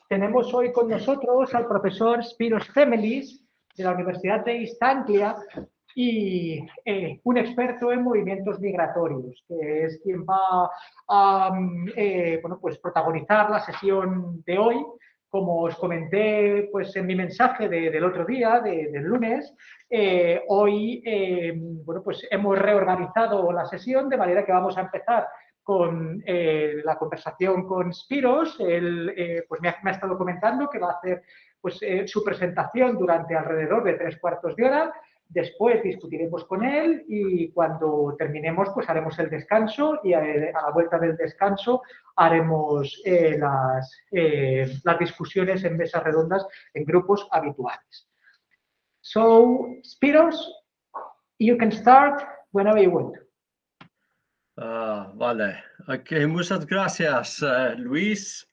tenemos hoy con nosotros al profesor Spiros Femelis de la Universidad de East Anglia y un experto en movimientos migratorios, que es quien va a pues protagonizar la sesión de hoy. Como os comenté pues, en mi mensaje del otro día, del lunes, hoy pues hemos reorganizado la sesión de manera que vamos a empezar con la conversación con Spiros. Él pues me ha estado comentando que va a hacer pues, su presentación durante alrededor de 3/4 de hora. Después discutiremos con él y cuando terminemos pues haremos el descanso y a la vuelta del descanso haremos las discusiones en mesas redondas en grupos habituales. So, Spiros, you can start whenever you want. Vale, okay, muchas gracias, Luis.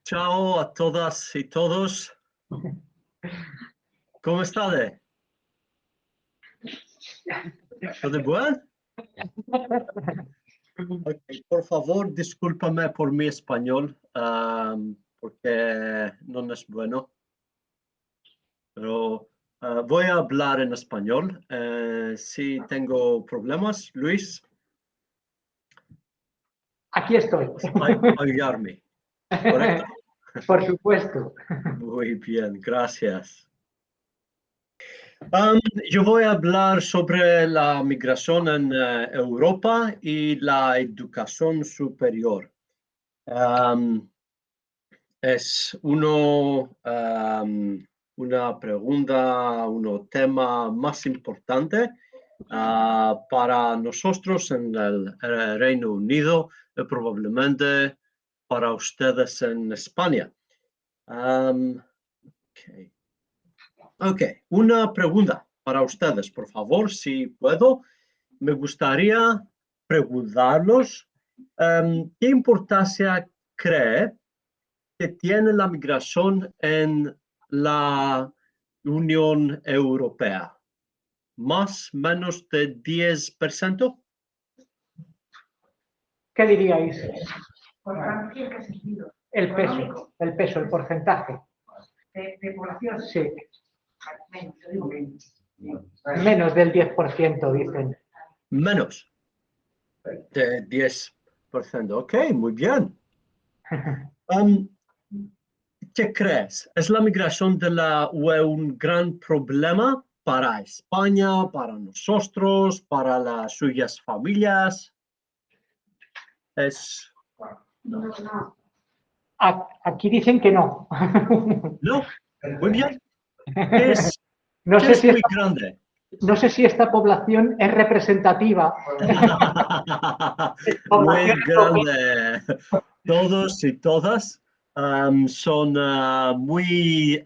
Chao a todas y todos. ¿Cómo estás? ¿Todo bien? Okay, por favor, discúlpame por mi español, porque no es bueno. Pero voy a hablar en español. Si tengo problemas, Luis. Aquí estoy. Ayudarme, ¿correcto? Por supuesto. Muy bien, gracias. Yo voy a hablar sobre la migración en Europa y la educación superior. Es una pregunta, un tema más importante para nosotros en el Reino Unido y probablemente para ustedes en España. Ok, una pregunta para ustedes, por favor, si puedo. Me gustaría preguntarlos ¿qué importancia cree que tiene la migración en la Unión Europea? ¿Más o menos de 10%? ¿Qué diríais? ¿En qué sentido? El peso, el porcentaje. ¿De población? Sí. Menos, yo digo menos. Menos del 10%, dicen. Menos de 10%. Ok, muy bien. ¿Qué crees? ¿Es la migración de la UE un gran problema para España, para nosotros, para las suyas familias? No. Aquí dicen que no. No, muy bien. Es No sé si muy grande. No sé si esta población es representativa. Muy grande. Todos y todas son muy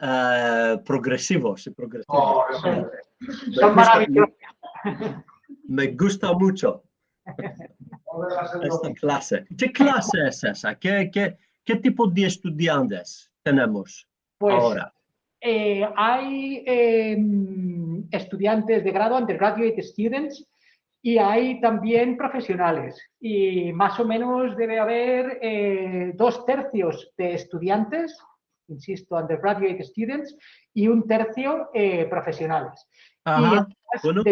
progresivos y progresivos. Son maravillosos. Me gusta mucho esta clase. ¿Qué clase es esa? ¿Qué tipo de estudiantes tenemos ahora? Hay estudiantes de grado, undergraduate students, y hay también profesionales. Y más o menos debe haber 2/3 de estudiantes, insisto, undergraduate students, y 1/3 profesionales. Ajá. Bueno.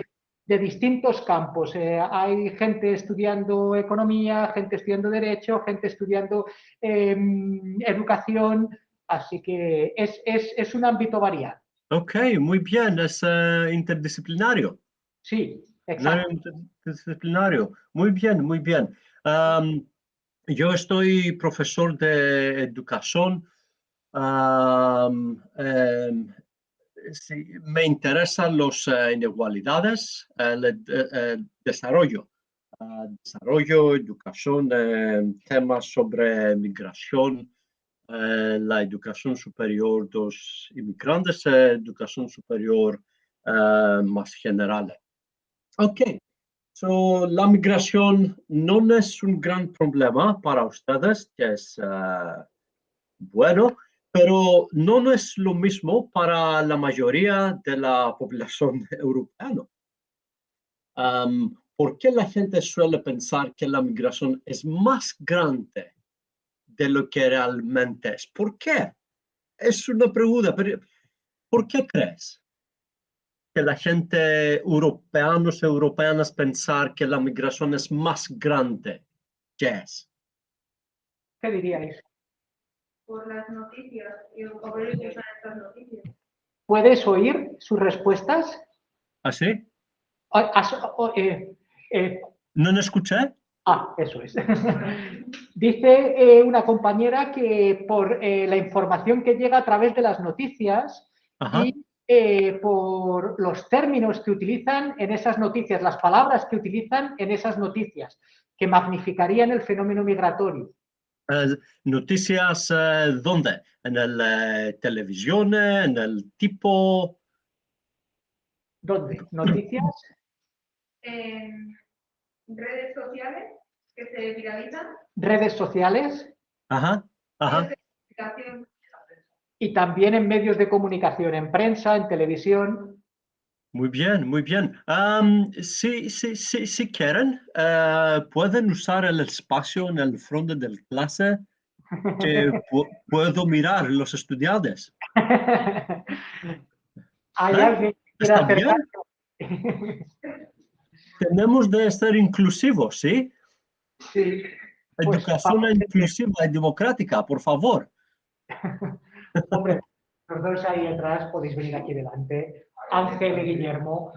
De distintos campos. Hay gente estudiando economía, gente estudiando derecho, gente estudiando educación. Así que es un ámbito variado. Ok, muy bien, es interdisciplinario. Sí, exacto. Interdisciplinario. Muy bien, muy bien. Yo soy profesor de educación. Sí, me interesan las inequalidades, el desarrollo. Desarrollo, educación, temas sobre migración, la educación superior, los inmigrantes, educación superior más general. Ok, la migración no es un gran problema para ustedes, que es bueno, pero no es lo mismo para la mayoría de la población europea. ¿Por qué la gente suele pensar que la migración es más grande de lo que realmente es. ¿Por qué? Es una pregunta, pero ¿por qué crees que la gente, europeanos y europeanas, pensar que la migración es más grande que es? ¿Qué diríais? Por las noticias y el papel que usan estas noticias. ¿Puedes oír sus respuestas? ¿Así? Eh, ¿No escuché? eso es. Dice una compañera que por la información que llega a través de las noticias Ajá. y por los términos que utilizan en esas noticias, las palabras que utilizan en esas noticias, que magnificarían el fenómeno migratorio. Noticias, ¿dónde? ¿En la televisión? ¿En el tipo? ¿Dónde? ¿Noticias? En redes sociales que se viralizan. Redes sociales Ajá, ajá. y también en medios de comunicación, en prensa, en televisión. Muy bien, muy bien. Si quieren, pueden usar el espacio en el frente del clase que puedo mirar los estudiantes. ¿Hay alguien que quiera ¿Está bien? acercarse? Tenemos de ser inclusivos, ¿sí? Sí, pues Educación inclusiva y democrática, por favor. hombre, los dos ahí atrás podéis venir aquí delante. Ángel y Guillermo.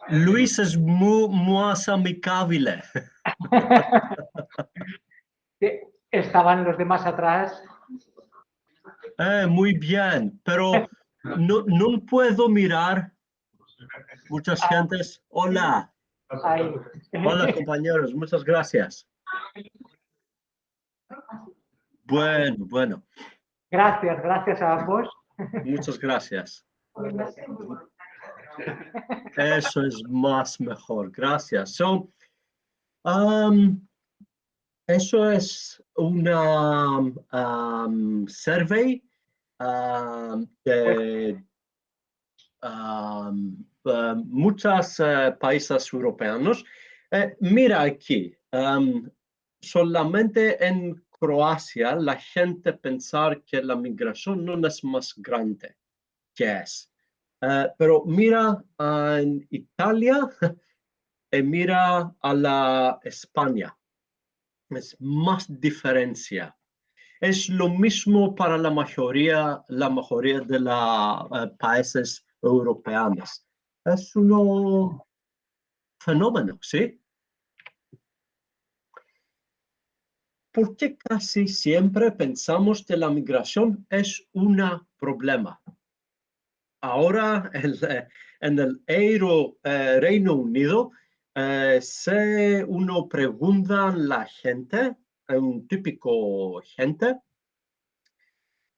Luis es más amigable. Estaban los demás atrás. Muy bien, pero no puedo mirar muchas gentes. Hola, Ahí. hola compañeros, muchas gracias. Bueno, Gracias a ambos. muchas gracias. Eso es más mejor, gracias. Eso es una survey de muchos países europeos. Mira aquí, solamente en Croacia la gente pensar que la migración no es más grande que es. Pero mira en Italia y mira a la España. Es más diferencia. Es lo mismo para la mayoría de los países europeos. Es un fenómeno, ¿sí? Porque casi siempre pensamos que la migración es un problema. Ahora en el Reino Unido, si uno pregunta a la gente, un típico gente,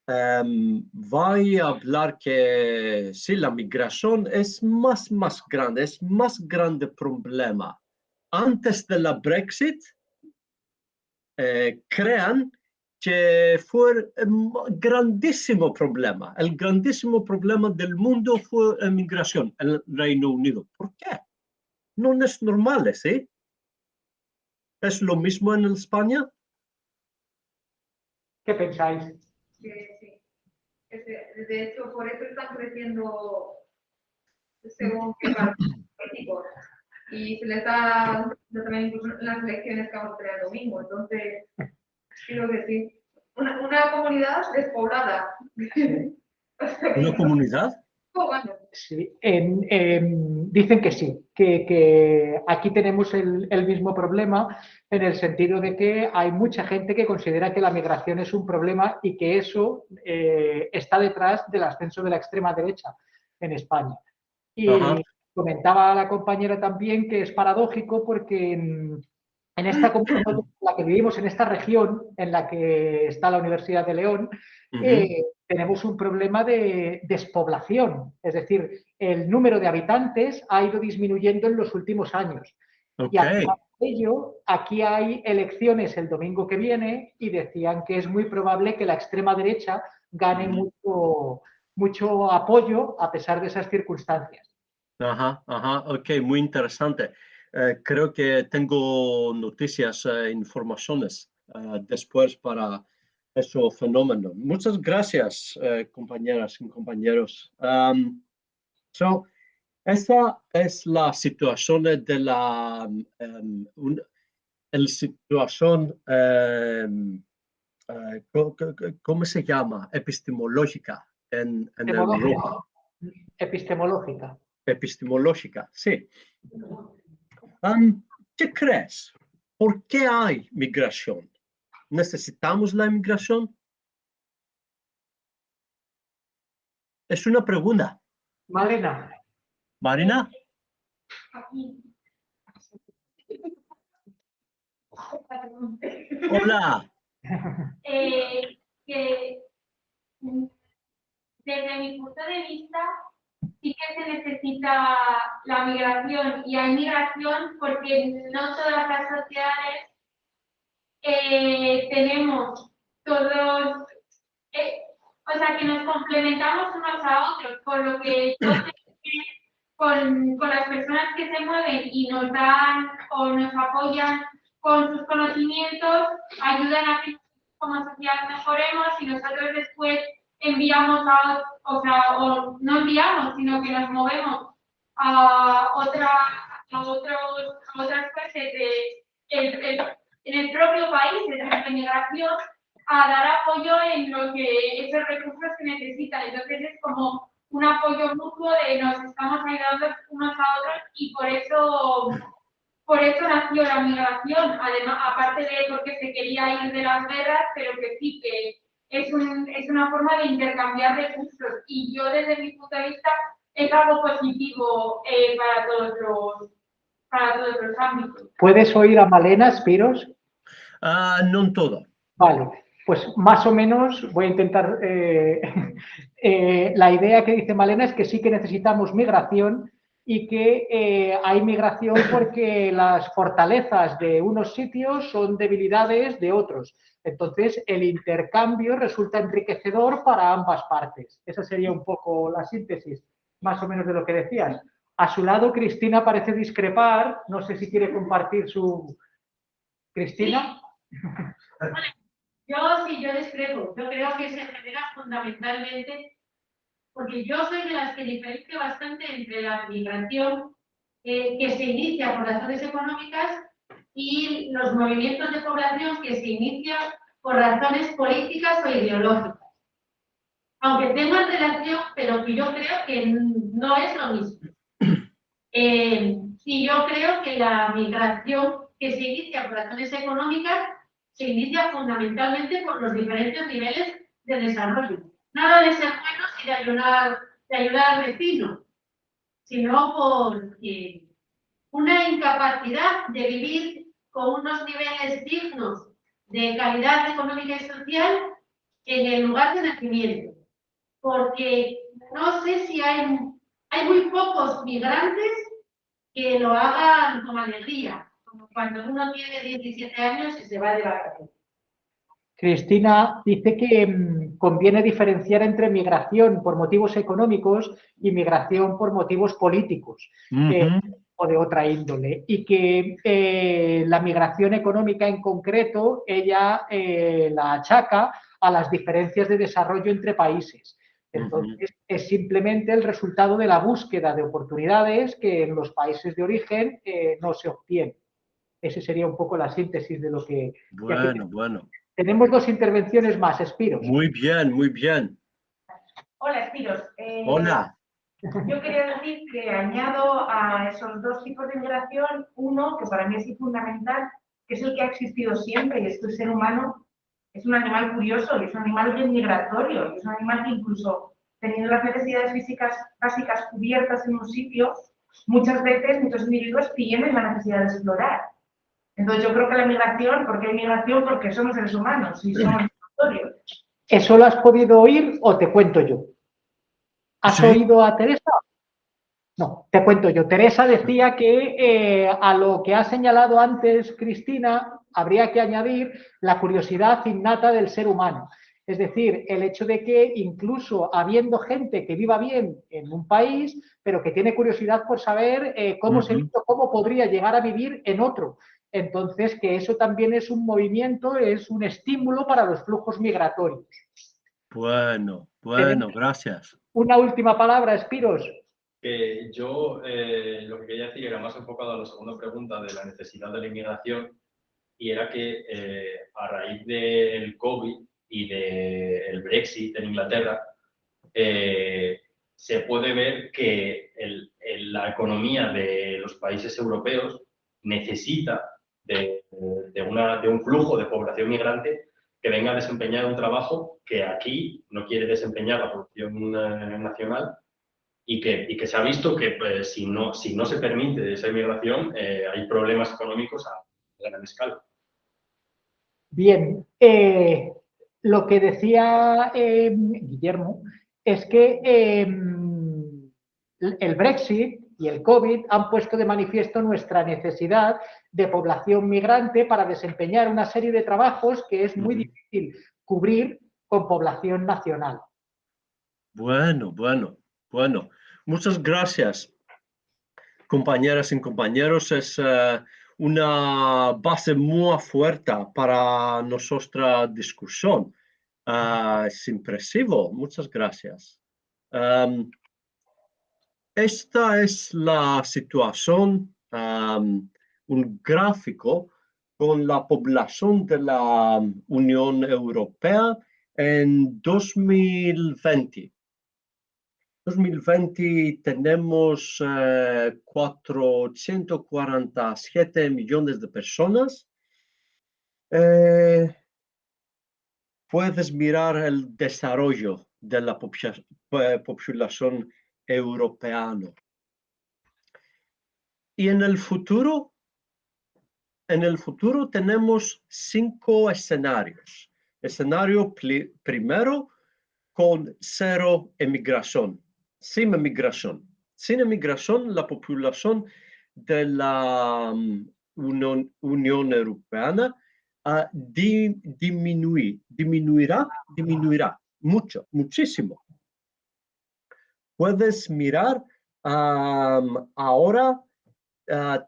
va a hablar que sí, la migración es más grande, es más grande problema. Antes de la Brexit, crean que fue un grandísimo problema. El grandísimo problema del mundo fue la migración en el Reino Unido. ¿Por qué? No es normal, ¿sí? ¿Es lo mismo en España? ¿Qué pensáis? Sí. De hecho, por eso están creciendo según qué políticos. Y se les da también incluso las elecciones que vamos a tener el domingo. Entonces, creo que sí. Una comunidad despoblada. ¿Una comunidad? Sí, dicen que sí, que aquí tenemos el mismo problema en el sentido de que hay mucha gente que considera que la migración es un problema y que eso está detrás del ascenso de la extrema derecha en España. Y Ajá. comentaba la compañera también que es paradójico porque en esta comunidad en la que vivimos, en esta región en la que está la Universidad de León, tenemos un problema de despoblación, es decir, el número de habitantes ha ido disminuyendo en los últimos años. Ok. Y además de ello, aquí hay elecciones el domingo que viene y decían que es muy probable que la extrema derecha gane mucho apoyo a pesar de esas circunstancias. Ajá, ok, muy interesante. Creo que tengo noticias, informaciones después para ese fenómeno. Muchas gracias, compañeras y compañeros. Esa es la situación de la situación, ¿cómo se llama? Epistemológica en Europa. Epistemológica. Epistemológica, sí. ¿Qué crees? ¿Por qué hay migración? ¿Necesitamos la inmigración? Es una pregunta. Malena. Marina. Hola. Que desde mi punto de vista sí que se necesita la migración y hay migración porque no todas las sociedades tenemos todos, o sea que nos complementamos unos a otros, por lo que yo sé que con las personas que se mueven y nos dan o nos apoyan con sus conocimientos, ayudan a que como sociedad mejoremos y nosotros después enviamos o no enviamos, sino que nos movemos a otras partes en el propio país, desde la migración, a dar apoyo en lo que esos recursos que necesitan. Entonces es como un apoyo mutuo de nos estamos ayudando unos a otros y por eso nació la migración, además, aparte de porque se quería ir de las guerras, pero que sí, que es una forma de intercambiar recursos y yo desde mi punto de vista es algo positivo para todos los ámbitos. ¿Puedes oír a Malena, Spiros? No todo. Vale, pues más o menos voy a intentar... la idea que dice Malena es que sí que necesitamos migración y que hay migración porque las fortalezas de unos sitios son debilidades de otros. Entonces, el intercambio resulta enriquecedor para ambas partes. Esa sería un poco la síntesis, más o menos, de lo que decías. A su lado, Cristina parece discrepar. No sé si quiere compartir su... ¿Cristina? Yo discrepo. Yo creo que se genera fundamentalmente, porque yo soy de las que diferencio bastante entre la migración que se inicia por razones económicas y los movimientos de población que se inician por razones políticas o ideológicas. Aunque tengan relación, pero que yo creo que no es lo mismo. Y yo creo que la migración que se inicia por razones económicas se inicia fundamentalmente por los diferentes niveles de desarrollo. Nada de ser buenos y de ayudar al vecino, sino por una incapacidad de vivir con unos niveles dignos de calidad económica y social en el lugar de nacimiento. Porque no sé si hay muy pocos migrantes que lo hagan con alegría, como cuando uno tiene 17 años y se va de vacaciones. Cristina dice que conviene diferenciar entre migración por motivos económicos y migración por motivos políticos o de otra índole. Y que la migración económica en concreto, ella la achaca a las diferencias de desarrollo entre países. Entonces, es simplemente el resultado de la búsqueda de oportunidades que en los países de origen no se obtienen. Esa sería un poco la síntesis de lo que... Bueno. Tenemos dos intervenciones más, Spiros. Muy bien, muy bien. Hola, Spiros. Hola. Yo quería decir que añado a esos dos tipos de migración uno que para mí es fundamental, que es el que ha existido siempre, y es que el ser humano es un animal curioso y es un animal bien migratorio, y es un animal que incluso teniendo las necesidades físicas básicas cubiertas en un sitio, muchas veces muchos individuos tienen la necesidad de explorar. Entonces yo creo que la migración, ¿por qué hay migración? Porque somos seres humanos y somos migratorios. ¿Eso lo has podido oír o te cuento yo? ¿Has oído a Teresa? No, te cuento yo. Teresa decía que a lo que ha señalado antes Cristina habría que añadir la curiosidad innata del ser humano. Es decir, el hecho de que incluso habiendo gente que viva bien en un país, pero que tiene curiosidad por saber cómo podría llegar a vivir en otro. Entonces, que eso también es un movimiento, es un estímulo para los flujos migratorios. Bueno, gracias. Una última palabra, Spiros. Que yo lo que quería decir era más enfocado a la segunda pregunta de la necesidad de la inmigración, y era que a raíz del COVID y del Brexit en Inglaterra, se puede ver que la economía de los países europeos necesita de un flujo de población migrante que venga a desempeñar un trabajo que aquí no quiere desempeñar la población nacional, y que se ha visto que si no se permite esa inmigración, hay problemas económicos a gran escala. Bien, lo que decía Guillermo es que el Brexit y el COVID han puesto de manifiesto nuestra necesidad de población migrante para desempeñar una serie de trabajos que es muy difícil cubrir con población nacional. Bueno. Muchas gracias, compañeras y compañeros. Es una base muy fuerte para nuestra discusión. Es impresivo. Muchas gracias. Esta es la situación, un gráfico con la población de la Unión Europea en 2020. 2020 tenemos 447 millones de personas. Puedes mirar el desarrollo de la población europea. Y en el futuro tenemos 5 escenarios. Escenario primero, con 0 emigración. Sin emigración. Sin emigración, la población de la Unión Europea disminuirá muchísimo. Puedes mirar, ahora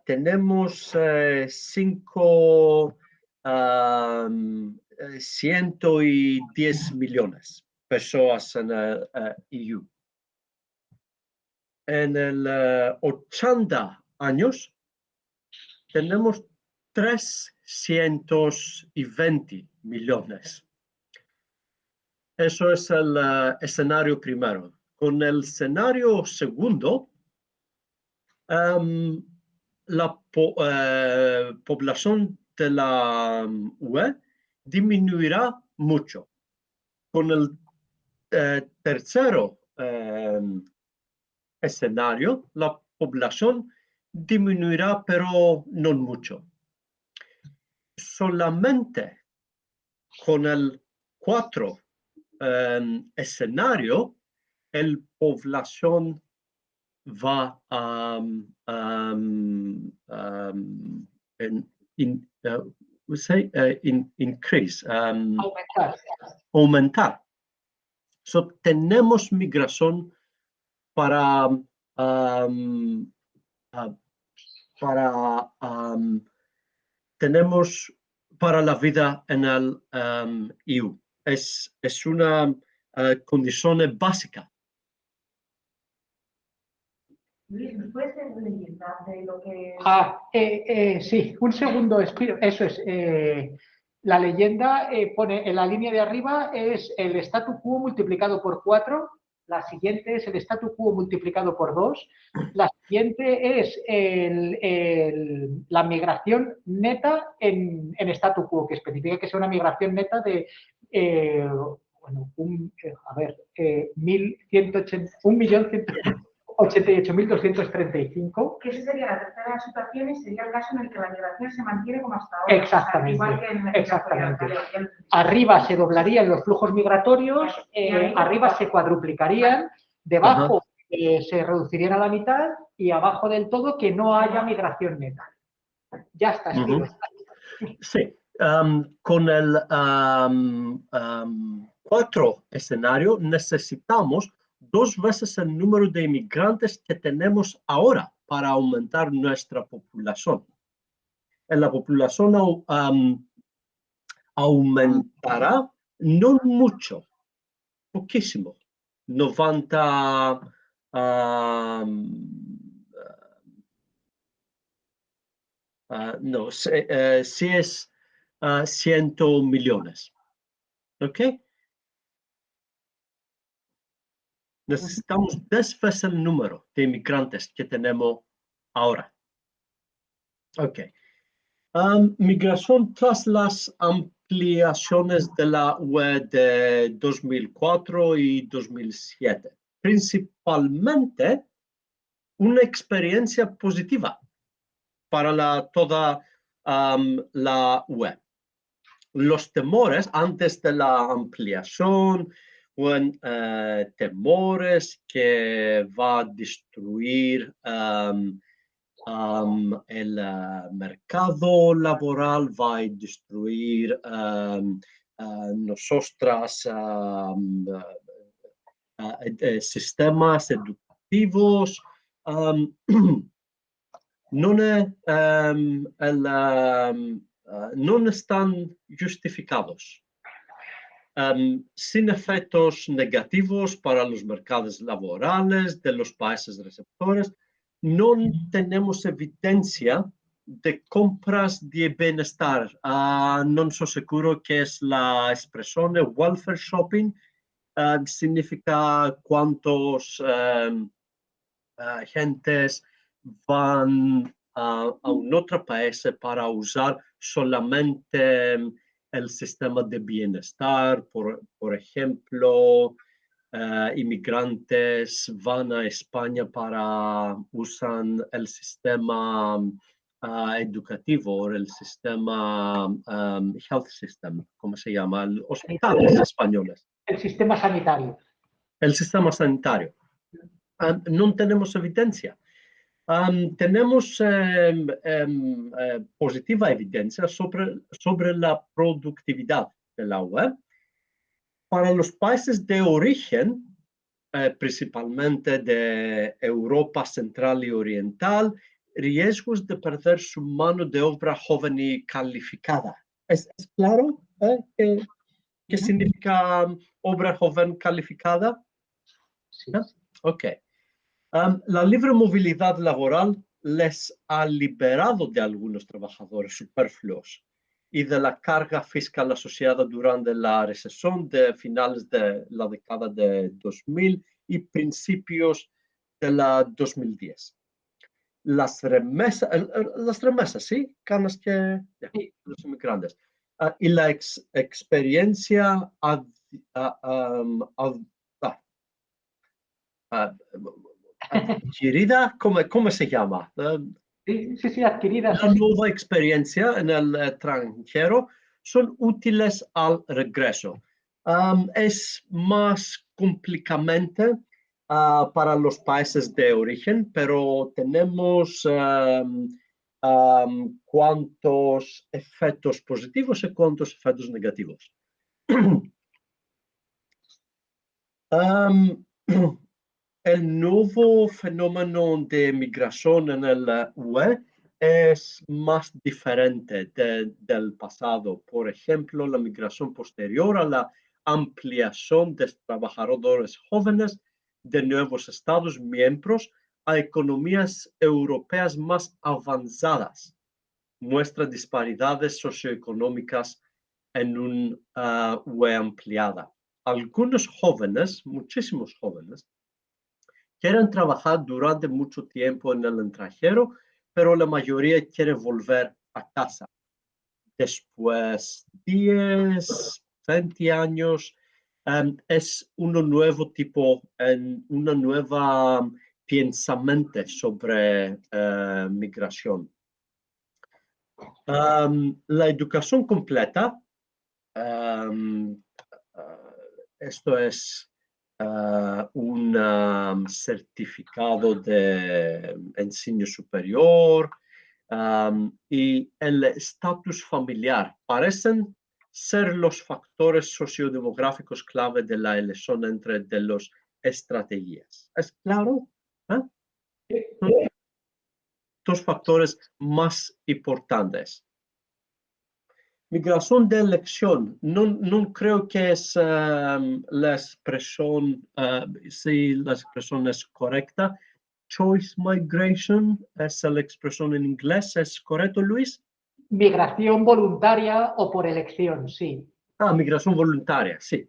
tenemos 110 millones de personas en el EU. En el 80 años tenemos 320 millones. Eso es el escenario primero. Con el escenario segundo, la población de la UE disminuirá mucho. Con el tercero escenario, la población disminuirá, pero no mucho. Solamente con el 4 escenario, la población va a aumentar. So, tenemos migración para la vida en el EU. Es una condición básica. Luis, ¿nos puedes leyenda de lo que...? Sí, un segundo, Espiro. Eso es. La leyenda pone en la línea de arriba es el statu quo multiplicado por 4. La siguiente es el statu quo multiplicado por 2. La siguiente es la migración neta en statu quo, que especifica que sea una migración neta de 1.188.235. Que esa sería la tercera situación y sería el caso en el que la migración se mantiene como hasta ahora. Exactamente. Igual que en Exactamente. Arriba se doblarían los flujos migratorios, arriba se cuadruplicarían, debajo se reducirían a la mitad y abajo del todo que no haya migración neta. Ya está, Espiro. Sí. Con el 4 escenario necesitamos 2 veces el número de inmigrantes que tenemos ahora para aumentar nuestra población. la población aumentará, no mucho, poquísimo, 90, no, si es 100 millones, ¿ok? Necesitamos 10 veces el número de inmigrantes que tenemos ahora. Ok. Migración tras las ampliaciones de la UE de 2004 y 2007. Principalmente una experiencia positiva para toda la UE. Los temores antes de la ampliación fueron temores que va a destruir el mercado laboral, va a destruir nosotros sistemas educativos. No están justificados. Sin efectos negativos para los mercados laborales de los países receptores, no tenemos evidencia de compras de bienestar. No estoy seguro qué es la expresión de welfare shopping. Significa cuántos gentes van a un otro país para usar solamente el sistema de bienestar. Por ejemplo, inmigrantes van a España para usar el sistema educativo, el sistema health system, ¿cómo se llama? Los hospitales españoles. El sistema sanitario. El sistema sanitario. No tenemos evidencia. Tenemos positiva evidencia sobre la productividad de la UE. Para los países de origen, principalmente de Europa Central y Oriental, riesgos de perder su mano de obra joven y calificada. ¿Es claro qué significa obra joven calificada? Sí. ¿No? Ok. La libre movilidad laboral les ha liberado de algunos trabajadores superfluos y de la carga fiscal asociada durante la recesión de finales de la década de 2000 y principios de la 2010. Las remesas, ¿sí? Ganas que los inmigrantes. Y la experiencia adquirida, ¿cómo se llama? Sí, adquirida. La nueva experiencia en el extranjero son útiles al regreso. Es más complicadamente para los países de origen, pero tenemos cuántos efectos positivos y cuántos efectos negativos. El nuevo fenómeno de migración en el UE es más diferente del pasado. Por ejemplo, la migración posterior a la ampliación de trabajadores jóvenes de nuevos Estados miembros a economías europeas más avanzadas muestra disparidades socioeconómicas en una UE ampliada. Algunos jóvenes, muchísimos jóvenes, quieren trabajar durante mucho tiempo en el extranjero, pero la mayoría quiere volver a casa. Después 10, 20 años, es un nuevo tipo, una nueva pensamiento sobre migración. La educación completa, esto es un certificado de enseñanza superior y el estatus familiar parecen ser los factores sociodemográficos clave de la elección entre de las estrategias. ¿Es claro? dos factores más importantes. Migración de elección, no creo que es la expresión, si la expresión es correcta. Choice migration es la expresión en inglés, ¿es correcto, Luis? Migración voluntaria o por elección, sí. Ah, migración voluntaria, sí.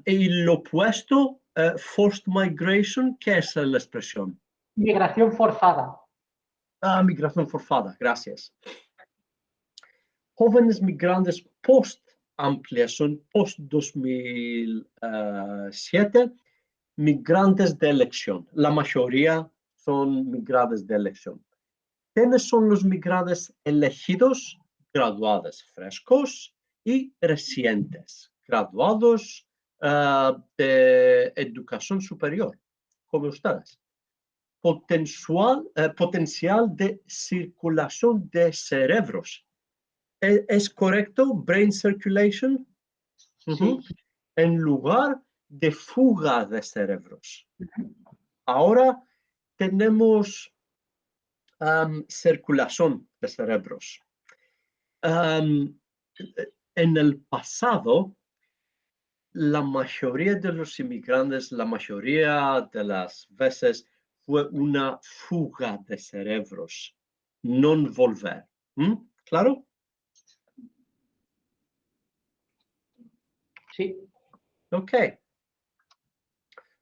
Y lo opuesto, forced migration, ¿qué es la expresión? Migración forzada. Ah, migración forzada, gracias. Jóvenes migrantes post-ampliación, post-2007, migrantes de elección. La mayoría son migrantes de elección. ¿Quiénes son los migrantes elegidos? Graduados frescos y recientes, graduados de educación superior, como ustedes. Potencial de circulación de cerebros. ¿Es correcto? Brain circulation. Sí. En lugar de fuga de cerebros. Ahora tenemos circulación de cerebros. En el pasado, la mayoría de los inmigrantes, la mayoría de las veces, fue una fuga de cerebros, no volver. ¿Claro? Sí. Ok.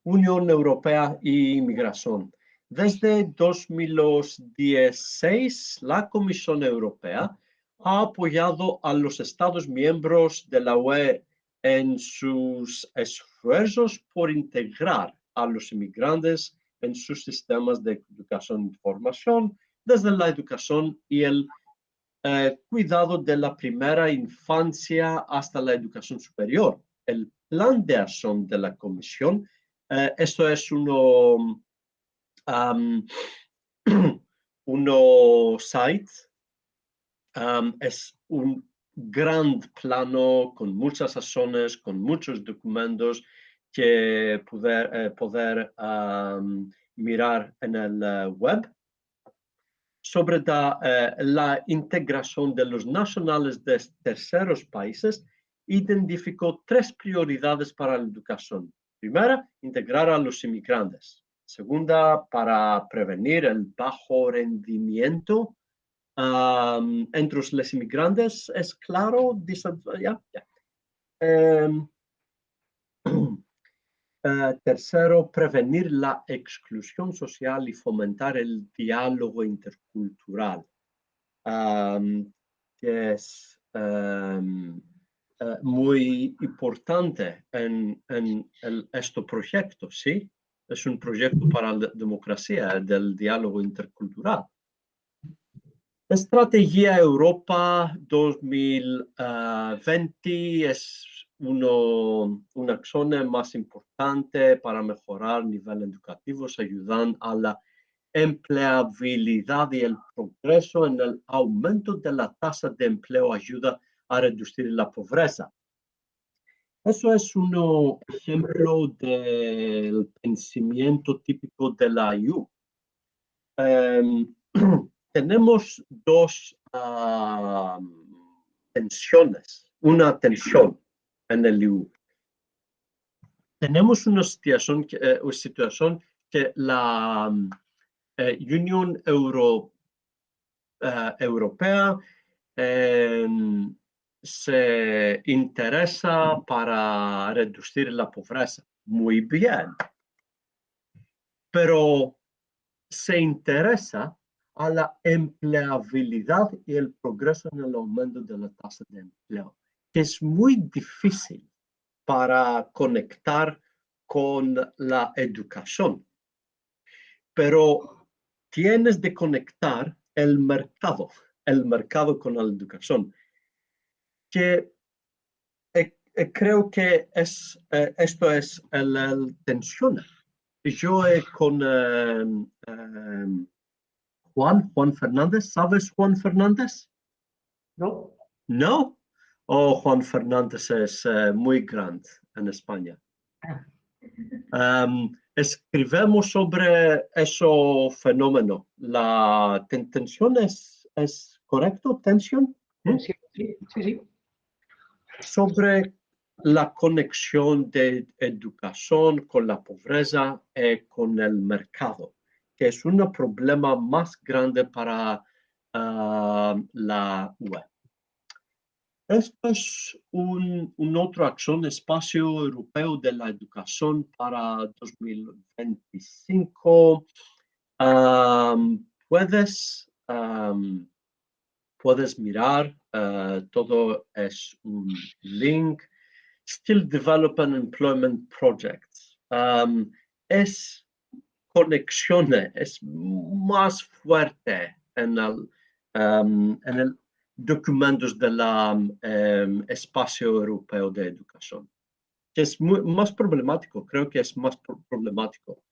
Unión Europea y Inmigración. Desde 2016, la Comisión Europea ha apoyado a los Estados miembros de la UE en sus esfuerzos por integrar a los inmigrantes en sus sistemas de educación y formación, desde la educación y el cuidado de la primera infancia hasta la educación superior. El plan de acción de la Comisión, esto es uno site, es un gran plano con muchas acciones, con muchos documentos que poder mirar en el web. Sobre la integración de los nacionales de terceros países, identificó 3 prioridades para la educación. Primera, integrar a los inmigrantes. Segunda, para prevenir el bajo rendimiento entre los inmigrantes. ¿Es claro? Ya. Tercero, prevenir la exclusión social y fomentar el diálogo intercultural, que es muy importante en este proyecto, ¿sí? Es un proyecto para la democracia, del diálogo intercultural. Estrategia Europa 2020 es una acción más importante para mejorar el nivel educativo, ayudan a la empleabilidad y el progreso en el aumento de la tasa de empleo, ayuda a reducir la pobreza. Eso es un ejemplo del pensamiento típico de la EU. Tenemos 2 tensiones, una tensión en el EU. Tenemos una situación que la Unión Europea se interesa para reducir la pobreza. Muy bien. Pero se interesa a la empleabilidad y el progreso en el aumento de la tasa de empleo, que es muy difícil para conectar con la educación. Pero tienes de conectar el mercado con la educación, que creo que esto es el tensión. Yo con Juan Fernández. ¿Sabes Juan Fernández? ¿No? ¿No? Oh, Juan Fernández es muy grande en España. Escribimos sobre ese fenómeno. ¿La tensión es correcto? ¿Tensión? Sí, sí, sí. Sobre la conexión de educación con la pobreza y con el mercado, que es un problema más grande para la UE. Esto es un otro acción espacio europeo de la educación para 2025. Puedes mirar, todo es un link. Skill Development Employment Projects. Es conexiones, es más fuerte en el documentos del espacio europeo de educación, que es más problemático, creo que es más problemático,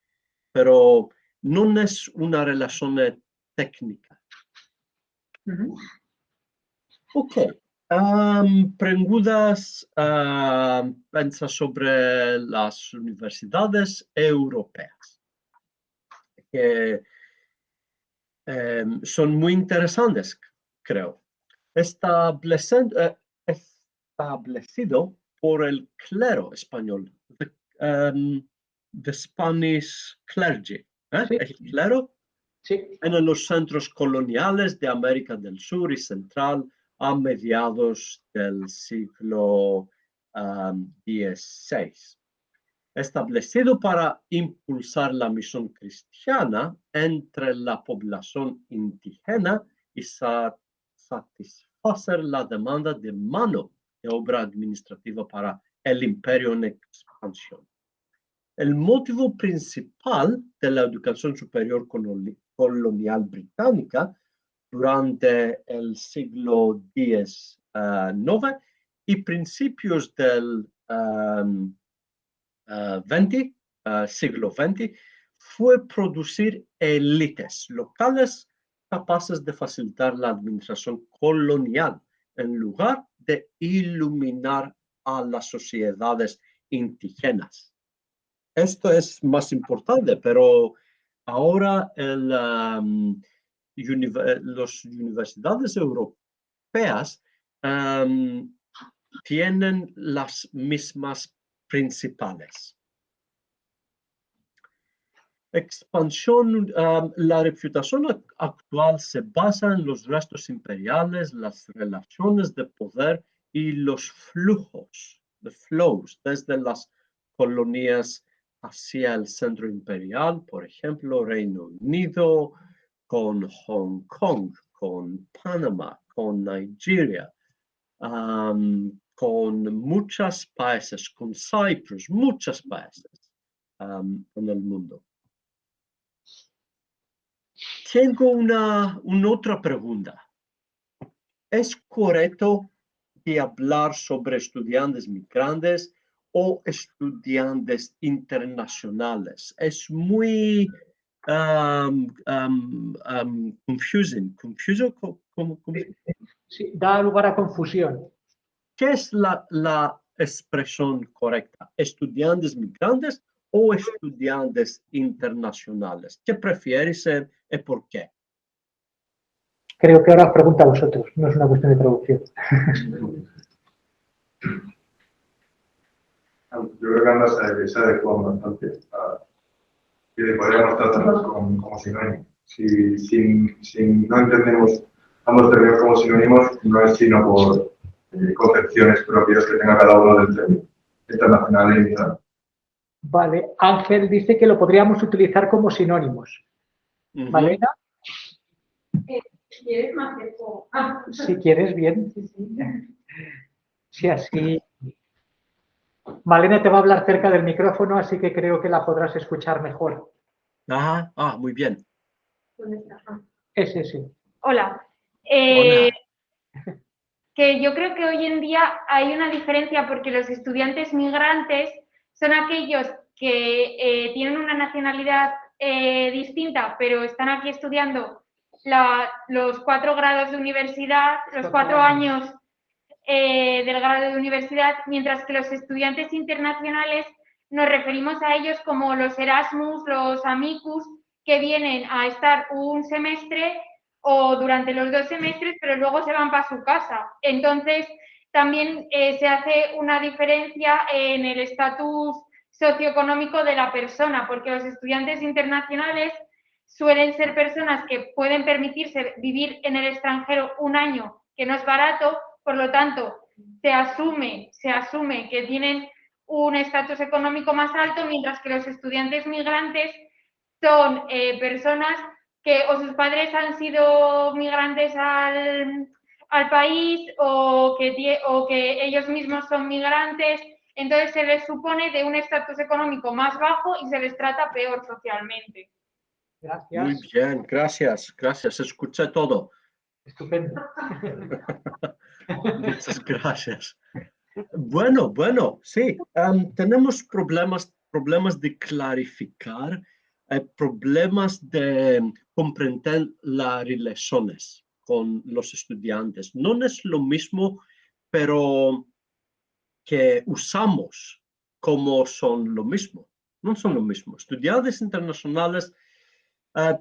pero no es una relación técnica. Ok. Preguntas pensa sobre las universidades europeas, que son muy interesantes, creo. Establecido por el clero español, the Spanish clergy, Sí. el clero, Sí. en los centros coloniales de América del Sur y Central a mediados del siglo XVI. Establecido para impulsar la misión cristiana entre la población indígena y satisfacer la demanda de mano de obra administrativa para el imperio en expansión. El motivo principal de la educación superior colonial británica durante el siglo XIX y principios del siglo XX fue producir élites locales capaces de facilitar la administración colonial en lugar de iluminar a las sociedades indígenas. Esto es más importante, pero ahora las universidades europeas tienen las mismas principales. Expansión, la reputación actual se basa en los restos imperiales, las relaciones de poder y los flujos, the flows, desde las colonias hacia el centro imperial, por ejemplo, Reino Unido, con Hong Kong, con Panamá, con Nigeria, con muchos países, con Cyprus, muchos países en el mundo. Tengo una otra pregunta. ¿Es correcto de hablar sobre estudiantes migrantes o estudiantes internacionales? Es muy confusing. Sí, da lugar a confusión. ¿Qué es la expresión correcta? ¿Estudiantes migrantes o estudiantes internacionales? ¿Qué prefieres y por qué? Creo que ahora os pregunto a vosotros, no es una cuestión de traducción. Yo creo que ambas se adecuan bastante y podríamos tratarlas como sinónimos. Si no entendemos ambos términos como sinónimos, no es sino por concepciones propias que tenga cada uno del término internacional e individual. Vale, Ángel dice que lo podríamos utilizar como sinónimos. ¿Malena? Si quieres más tiempo. Si quieres, bien. Sí, así. Malena te va a hablar cerca del micrófono, así que creo que la podrás escuchar mejor. Muy bien. ¿Dónde está? Ese sí. Hola. Hola. Que yo creo que hoy en día hay una diferencia porque los estudiantes migrantes son aquellos que tienen una nacionalidad distinta, pero están aquí estudiando los 4 grados de universidad, los 4 años del grado de universidad, mientras que los estudiantes internacionales nos referimos a ellos como los Erasmus, los Amicus, que vienen a estar un semestre o durante los 2 semestres, pero luego se van para su casa. Entonces, también se hace una diferencia en el estatus socioeconómico de la persona, porque los estudiantes internacionales suelen ser personas que pueden permitirse vivir en el extranjero un año, que no es barato, por lo tanto, se asume que tienen un estatus económico más alto, mientras que los estudiantes migrantes son personas que o sus padres han sido migrantes al país o que ellos mismos son migrantes, entonces se les supone de un estatus económico más bajo y se les trata peor socialmente. Gracias. Muy bien, gracias, gracias. Escuché todo. Estupendo. Muchas gracias. Bueno, sí. Tenemos problemas de clarificar, problemas de comprender las relaciones con los estudiantes. No es lo mismo, pero que usamos como son lo mismo. No son lo mismo. Estudiantes internacionales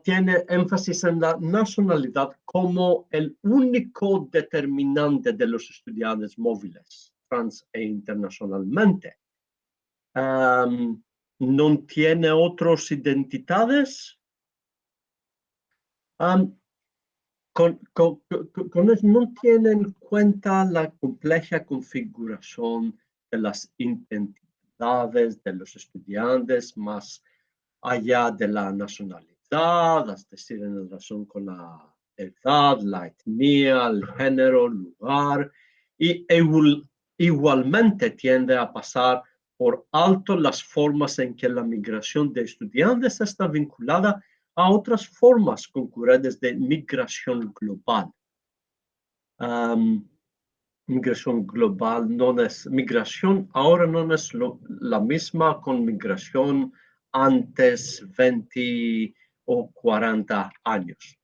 tiene énfasis en la nacionalidad como el único determinante de los estudiantes móviles, trans e internacionalmente. No tiene otras identidades. No tiene en cuenta la compleja configuración de las identidades de los estudiantes más allá de la nacionalidad, es decir, en relación con la edad, la etnia, el género, el lugar, y igualmente tiende a pasar por alto las formas en que la migración de estudiantes está vinculada a otras formas concurrentes de migración global. Migración global migración ahora no es la misma con migración antes 20 o 40 años.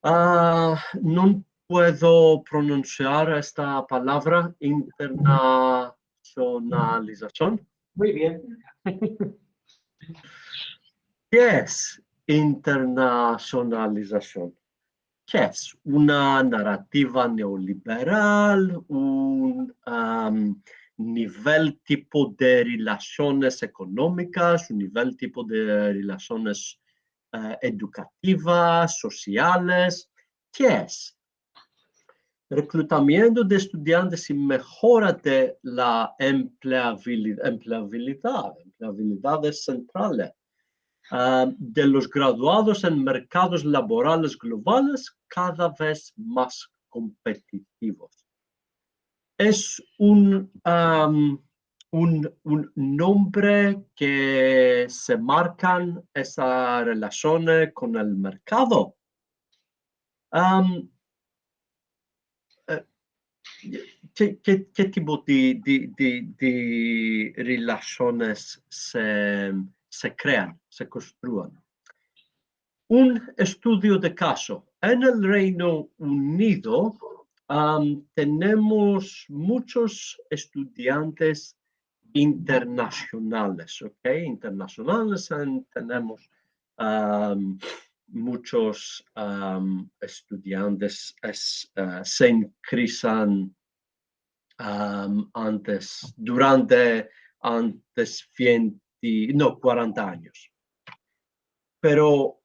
No puedo pronunciar esta palabra, internacionalización. Muy bien. ¿Qué es internacionalización? ¿Qué es? Una narrativa neoliberal, un nivel tipo de relaciones económicas, un nivel tipo de relaciones educativas, sociales. ¿Qué es? Reclutamiento de estudiantes y mejora de la empleabilidad. Empleabilidad es central. De los graduados en mercados laborales globales cada vez más competitivos. Es un nombre que se marcan esas relaciones con el mercado. ¿Qué tipo de relaciones se crean, se construyen? Un estudio de caso. En el Reino Unido tenemos muchos estudiantes internacionales, ¿ok? Internacionales, tenemos muchos estudiantes se ingresan durante 40 años. Pero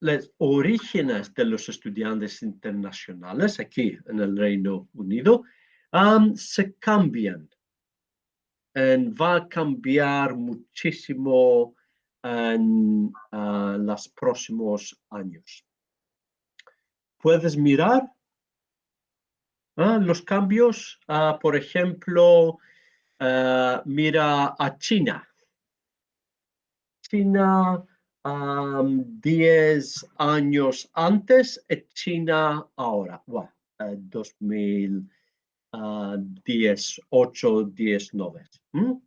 los orígenes de los estudiantes internacionales aquí en el Reino Unido se cambian. Va a cambiar muchísimo en los próximos años. Puedes mirar los cambios, por ejemplo, mira a China. China 10 años antes y China ahora, 2018, 19.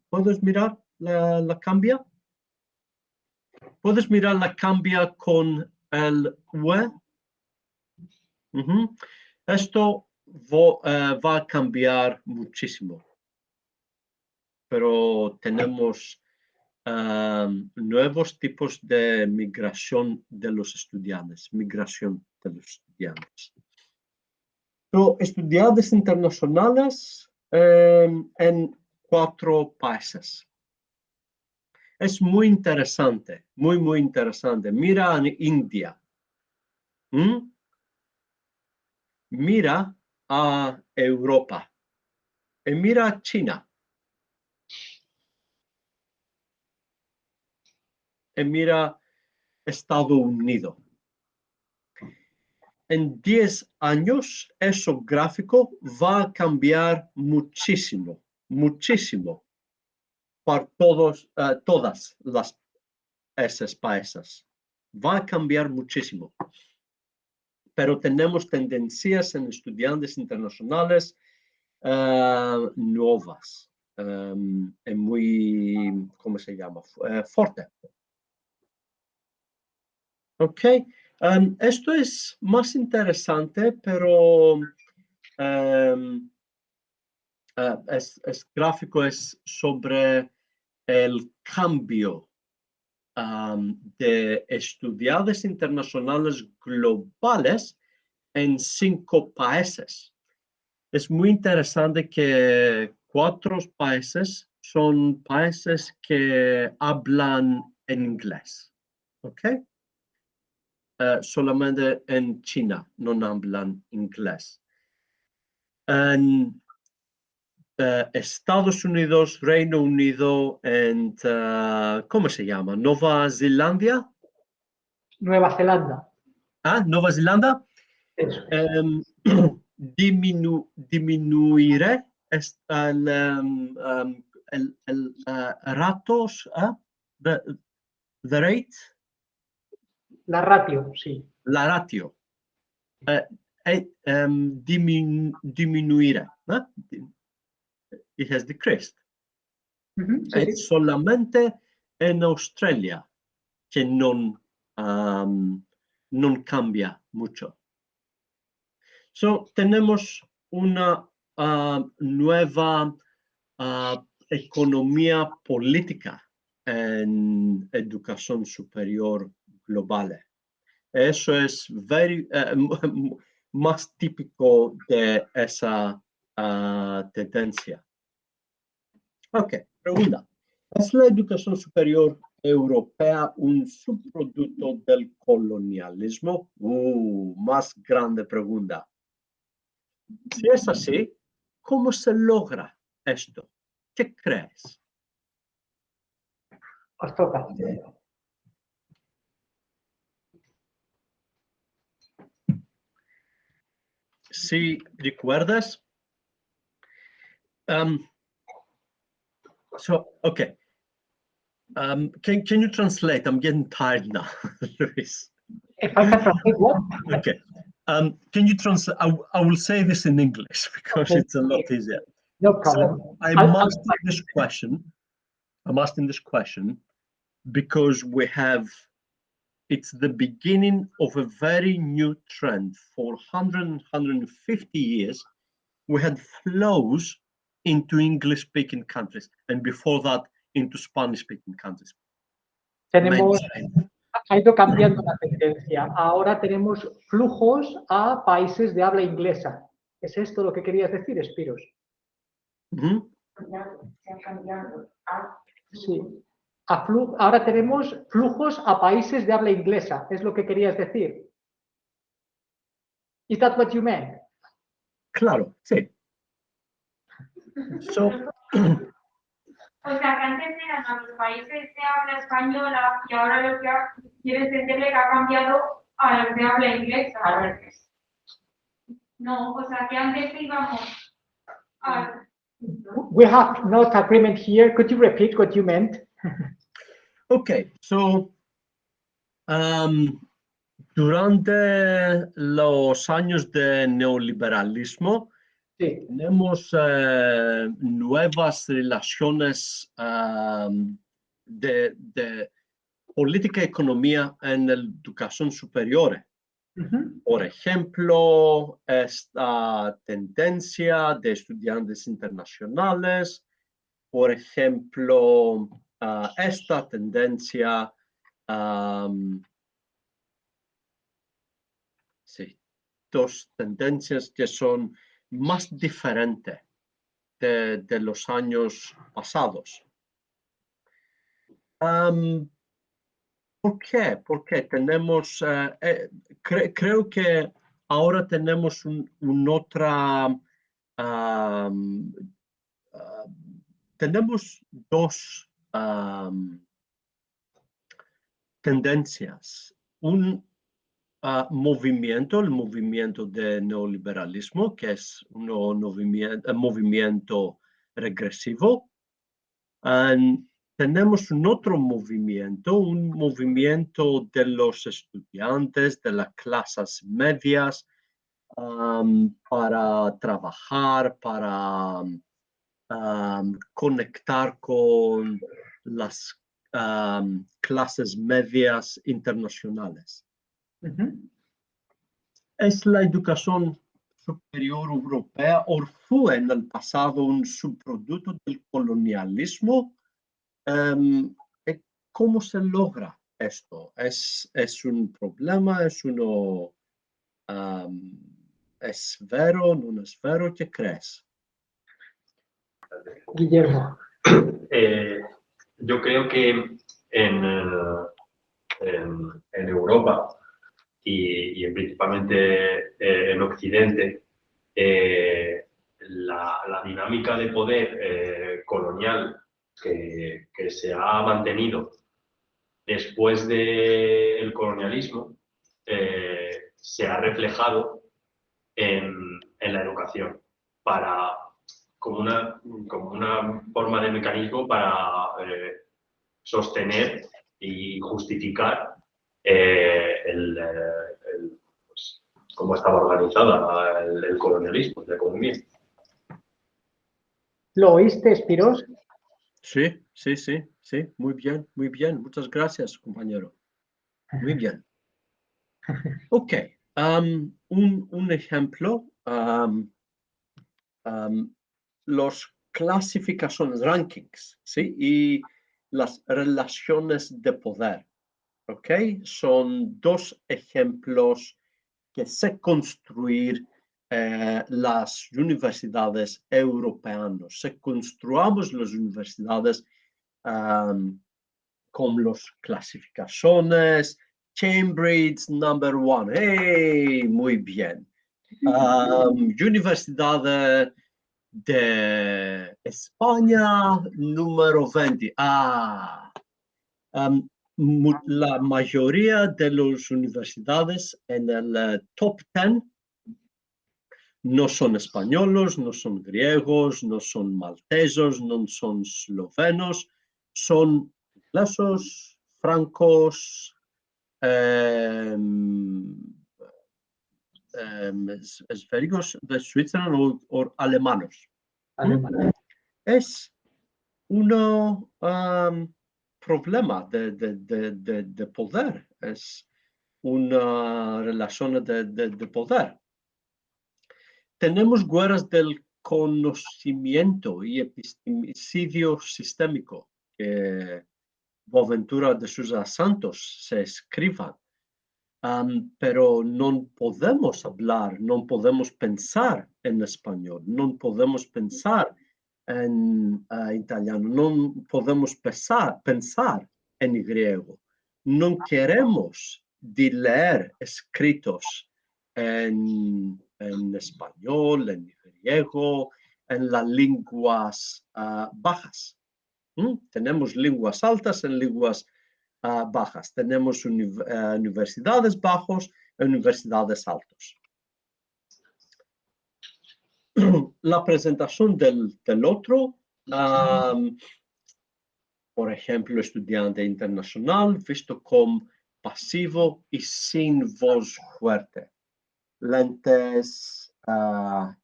¿Puedes mirar la cambia? ¿Puedes mirar la cambia con el UE? Esto va a cambiar muchísimo. pero tenemos nuevos tipos de migración de los estudiantes, Pero estudiantes internacionales en 4 países. Es muy interesante, muy interesante. Mira en India. Mira a Europa. Y mira a China. Y mira Estados Unidos. En 10 años, ese gráfico va a cambiar muchísimo para todas esos países. Va a cambiar muchísimo. Pero tenemos tendencias en estudiantes internacionales nuevas, muy, ¿cómo se llama? Fuerte. Ok, esto es más interesante, pero es gráfico es sobre el cambio de estudiantes internacionales globales en 5 países. Es muy interesante que 4 países son países que hablan en inglés, ¿ok? Solamente en China no hablan inglés. En Estados Unidos, Reino Unido, ¿cómo se llama? Nueva Zelanda. Nueva Zelanda. Nueva Zelanda. Eso. Disminuiré el ratos, the rate. La ratio, sí. La ratio. Disminuirá. It has decreased. Sí, Es solamente en Australia que no cambia mucho. Tenemos una nueva economía política en educación superior global. Eso es más típico de esa tendencia. Ok, pregunta. ¿Es la educación superior europea un subproducto del colonialismo? Más grande pregunta. Si es así, ¿cómo se logra esto? ¿Qué crees? Os toca. Si recuerdas, okay. Can you translate? I'm getting tired now, Luis. If I can translate what? Okay. Can you translate? I will say this in English because Okay. it's a lot easier. No problem. So I'm asking this question because it's the beginning of a very new trend. For 150 years, we had flows into English-speaking countries, and before that, into Spanish-speaking countries. Ha ido cambiando la tendencia. Ahora tenemos flujos a países de habla inglesa. ¿Es esto lo que querías decir, Spiros? Sí. Ahora tenemos flujos a países de habla inglesa. ¿Es lo que querías decir? ¿Is that what you meant? Claro, sí. O sea, que antes eran a los países de habla española y ahora lo que quiere entenderle que ha cambiado a los de habla inglesa. A ver. No, o sea, que antes íbamos a... We have not agreement here. Could you repeat what you meant? Okay, so durante los años de neoliberalismo, sí, tenemos nuevas relaciones de política y economía en la educación superior. Por ejemplo, esta tendencia de estudiantes internacionales por ejemplo, esta tendencia, sí, dos tendencias que son más diferentes de los años pasados. ¿Por qué? Porque tenemos, creo que ahora tenemos tenemos dos tendencias. Un movimiento, el movimiento de neoliberalismo, que es un movimiento regresivo. Tenemos un otro movimiento, un movimiento de los estudiantes, de las clases medias, para trabajar, para conectar con las clases medias internacionales. Es la educación superior europea, o fue en el pasado un subproducto del colonialismo. ¿Cómo se logra esto? ¿Es un problema? ¿Es vero? ¿No es vero? ¿Qué crees? Guillermo. Yo creo que en Europa y principalmente en Occidente, la dinámica de poder colonial que se ha mantenido después del colonialismo se ha reflejado en la educación como una forma de mecanismo para sostener y justificar pues, cómo estaba organizada el colonialismo, la economía. ¿Lo oíste, Spyros? Sí. Muy bien. Muchas gracias, compañero. Muy bien. Ok. Un ejemplo. Los clasificaciones, rankings, ¿sí? Y las relaciones de poder. ¿Ok? Son dos ejemplos que se construir las universidades europeanas. Se construimos las universidades con las clasificaciones. Cambridge #1. ¡Hey! Muy bien. Universidad de España número 20. La mayoría de las universidades en el top 10 no son españoles, no son griegos, no son maltesos, no son eslovenos, son ingleses, francos, esféricos de Suiza o alemanes. Es un problema de poder, es una relación de poder. Tenemos guerras del conocimiento y epistemiciddio sistémico que Boaventura de Sousa Santos se escriban. Pero no podemos hablar, no podemos pensar en español, no podemos pensar en italiano, no podemos pensar en griego. No queremos leer escritos en español, en griego, en las lenguas bajas. Tenemos lenguas altas en lenguas bajas. Tenemos universidades bajos y universidades altas. La presentación del otro, por ejemplo, estudiante internacional visto como pasivo y sin voz fuerte. Lentes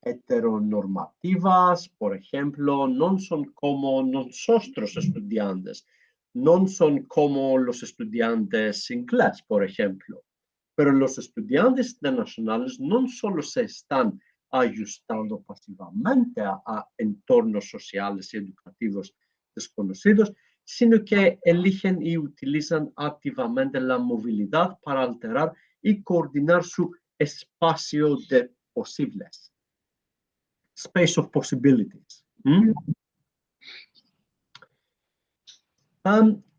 heteronormativas, por ejemplo, no son como nosotros estudiantes. No son como los estudiantes ingleses, por ejemplo. Pero los estudiantes internacionales no solo se están ajustando pasivamente a entornos sociales y educativos desconocidos, sino que eligen y utilizan activamente la movilidad para alterar y coordinar su espacio de posibles. Space of possibilities.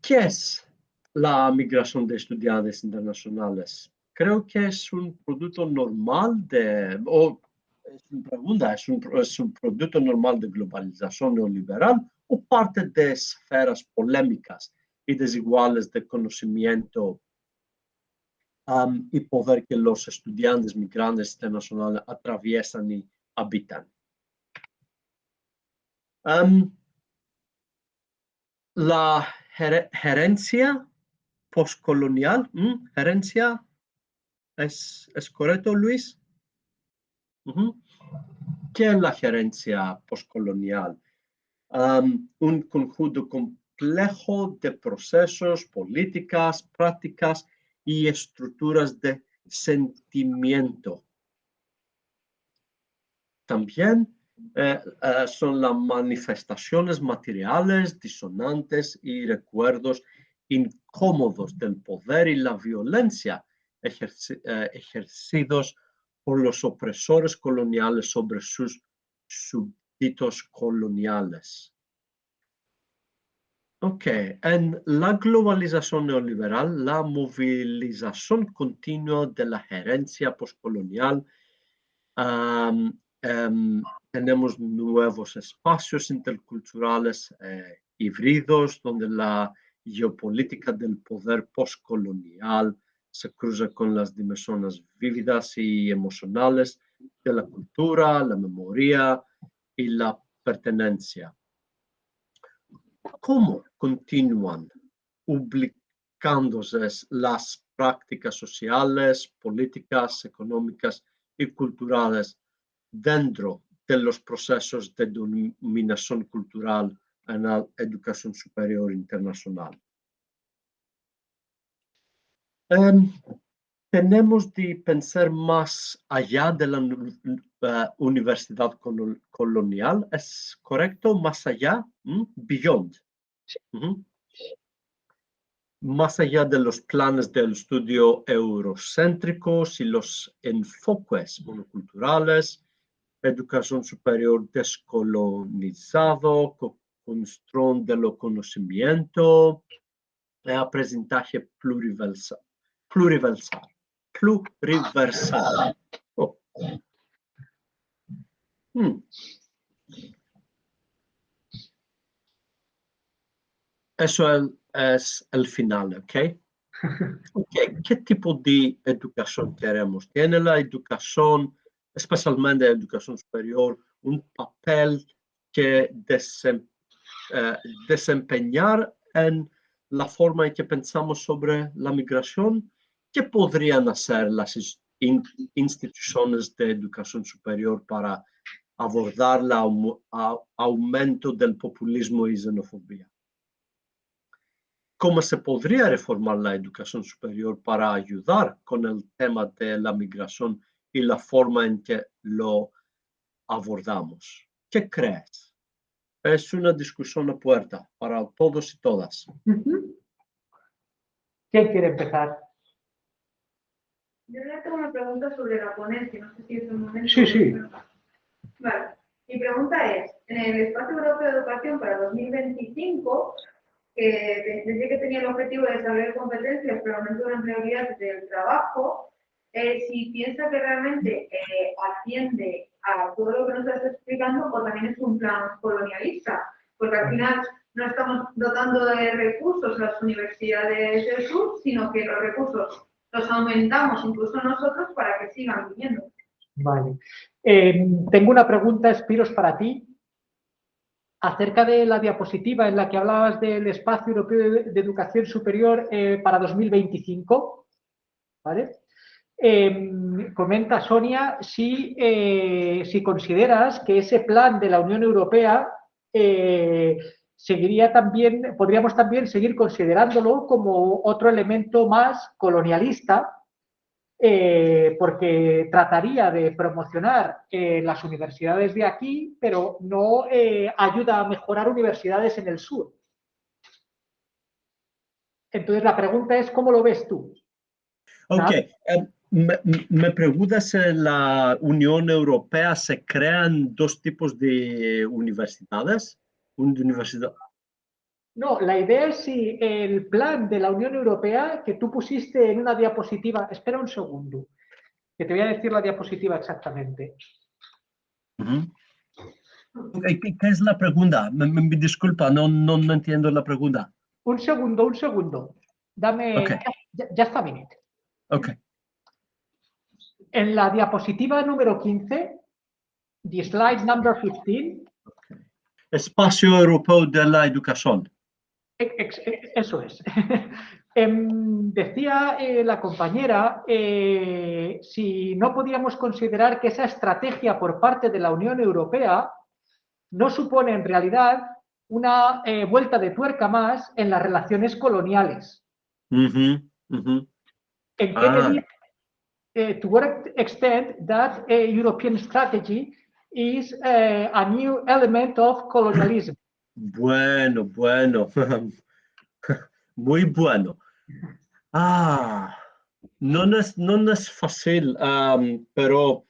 ¿Qué es la migración de estudiantes internacionales? Creo que es un producto normal es un producto normal de globalización neoliberal o parte de esferas polémicas y desiguales de conocimiento y poder que los estudiantes migrantes internacionales atraviesan y habitan. La gerencia postcolonial, gerencia, ¿es correcto, Luis? ¿Qué es la gerencia postcolonial? Un conjunto complejo de procesos, políticas, prácticas y estructuras de sentimiento. También son las manifestaciones materiales, disonantes y recuerdos incómodos del poder y la violencia ejercidos por los opresores coloniales sobre sus súbditos coloniales. Ok, en la globalización neoliberal, la movilización continua de la gerencia postcolonial, tenemos nuevos espacios interculturales híbridos donde la geopolítica del poder postcolonial se cruza con las dimensiones vívidas y emocionales de la cultura, la memoria y la pertenencia. ¿Cómo continúan ubicándose las prácticas sociales, políticas, económicas y culturales dentro de los procesos de dominación cultural en la educación superior internacional? Tenemos de pensar más allá de la universidad colonial, ¿es correcto? Más allá, beyond. Más allá de los planes del estudio eurocéntricos y los enfoques monoculturales, educación superior descolonizado, construcción de lo conocimiento, aprendizaje pluriversal. Oh. Eso es el final, ¿ok? Okay. ¿Qué tipo de educación queremos? ¿Tiene la educación, especialmente la educación superior, un papel que desempeñar en la forma en que pensamos sobre la migración? ¿Qué podrían hacer las instituciones de educación superior para abordar el aumento del populismo y xenofobia? ¿Cómo se podría reformar la educación superior para ayudar con el tema de la migración y la forma en que lo abordamos? ¿Qué crees? Es una discusión a puerta para todos y todas. ¿Quién quiere empezar? Yo ya tengo una pregunta sobre la ponencia, no sé si es un momento. Sí. Vale. Mi pregunta es, en el Espacio Europeo de Educación para 2025, que decía que tenía el objetivo de desarrollar competencias para el aumento de la empleabilidad del trabajo, si piensa que realmente atiende a todo lo que nos estás explicando o también es un plan colonialista, porque al final no estamos dotando de recursos a las universidades del sur, sino que los recursos los aumentamos incluso nosotros para que sigan viniendo. Vale. Tengo una pregunta, Spiros, para ti. Acerca de la diapositiva en la que hablabas del Espacio Europeo de Educación Superior para 2025, ¿vale? Comenta Sonia si consideras que ese plan de la Unión Europea podríamos también seguir considerándolo como otro elemento más colonialista porque trataría de promocionar las universidades de aquí, pero no ayuda a mejorar universidades en el sur. Entonces, la pregunta es, ¿cómo lo ves tú? Ok, me preguntas si en la Unión Europea se crean dos tipos de universidades. Una universidad. No, la idea es si el plan de la Unión Europea que tú pusiste en una diapositiva, espera un segundo, que te voy a decir la diapositiva exactamente. Okay, ¿qué es la pregunta? Me disculpa, no entiendo la pregunta. Un segundo. Dame, Okay. just a minute. Ok. En la diapositiva número 15, the slide number 15, Espacio Europeo de la Educación. eso es. Decía la compañera si no podíamos considerar que esa estrategia por parte de la Unión Europea no supone en realidad una vuelta de tuerca más en las relaciones coloniales. ¿En qué medida, to what extent that European strategy is a new element of colonialism? Bueno. Muy bueno. No es fácil, pero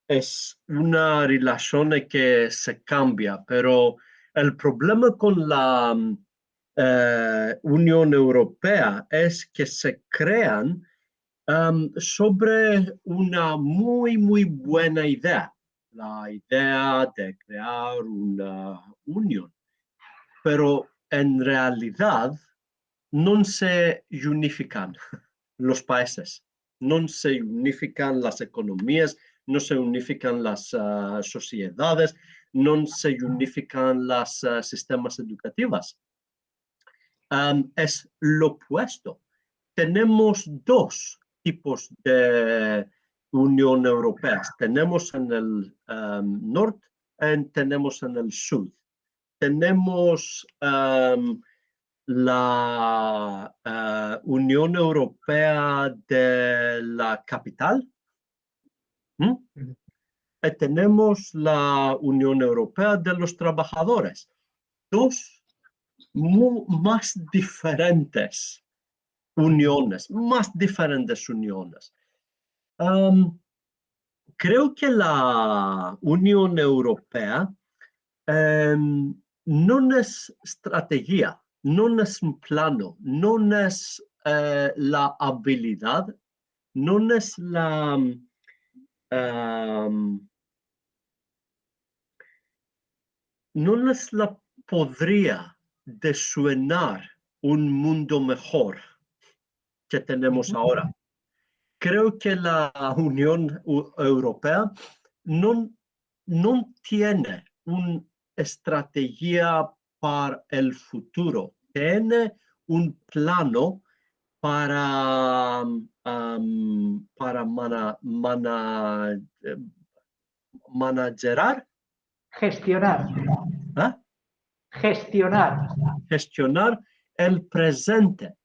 es una relación que se cambia. Pero el problema con la Unión Europea es que se crean sobre una muy buena idea, la idea de crear una unión. Pero en realidad no se unifican los países, no se unifican las economías, no se unifican las sociedades, no se unifican los sistemas educativos. Es lo opuesto. Tenemos dos tipos de Unión Europea. Tenemos en el norte y tenemos en el sur. Tenemos la Unión Europea de la capital. Y tenemos la Unión Europea de los trabajadores. Dos más diferentes uniones. Creo que la Unión Europea no es estrategia, no es un plano, no es la habilidad, no es la podría de sueñar un mundo mejor que tenemos ahora. Creo que la Unión Europea no tiene una estrategia para el futuro, tiene un plano para gestionar el presente.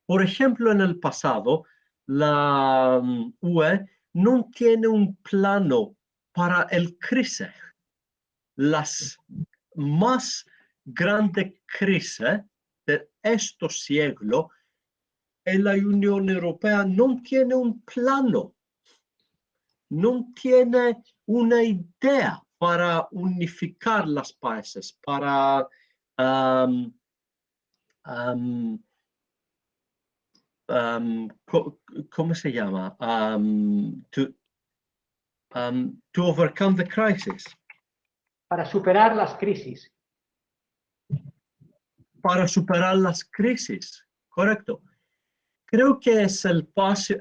Por ejemplo, en el pasado, la UE no tiene un plano para el crisis. Las más grandes crisis de este siglo, en la Unión Europea no tiene un plano, no tiene una idea para unificar los países, para ¿cómo se llama? To overcome the crisis. Para superar las crisis. Para superar las crisis, correcto. Creo que es el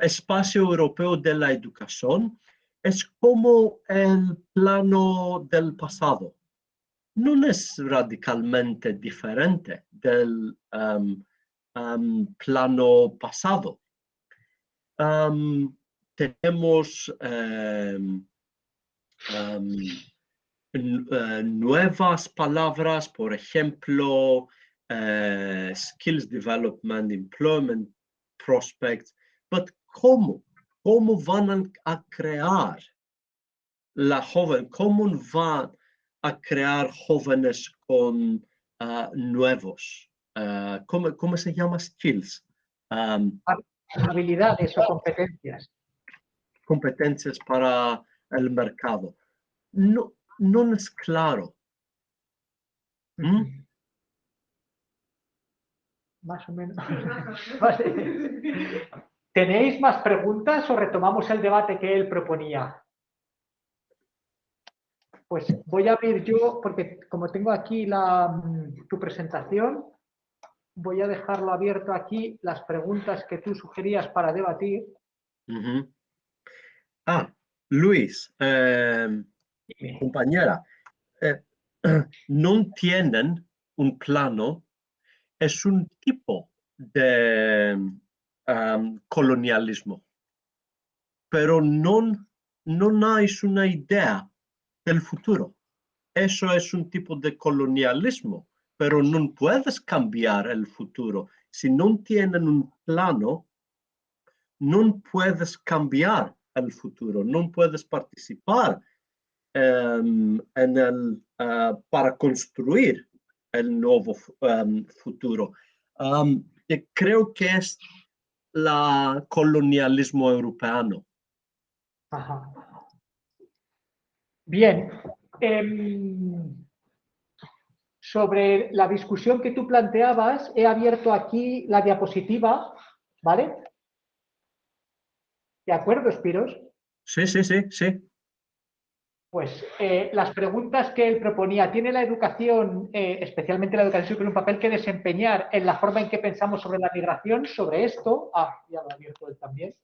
espacio europeo de la educación, es como el plano del pasado. No es radicalmente diferente del plano pasado. Tenemos nuevas palabras, por ejemplo, skills development, employment prospects, but ¿cómo van a crear cómo van a crear jóvenes con nuevos, ¿cómo se llama? Skills. Habilidades o competencias. Competencias para el mercado. No es claro. Más o menos. Vale. ¿Tenéis más preguntas o retomamos el debate que él proponía? Pues voy a abrir yo, porque como tengo aquí tu presentación, voy a dejarlo abierto aquí, las preguntas que tú sugerías para debatir. Luis, compañera, no tienen un plano, es un tipo de colonialismo, pero no hay una idea del futuro. Eso es un tipo de colonialismo, pero no puedes cambiar el futuro. Si no tienen un plano, no puedes cambiar el futuro, no puedes participar para construir el nuevo futuro. Creo que es el colonialismo europeo. Ajá. Bien. Sobre la discusión que tú planteabas, he abierto aquí la diapositiva, ¿vale? ¿De acuerdo, Spiros? Sí. Pues las preguntas que él proponía, ¿tiene la educación, especialmente la educación superior, un papel que desempeñar en la forma en que pensamos sobre la migración? Sobre esto, ya lo ha abierto él también.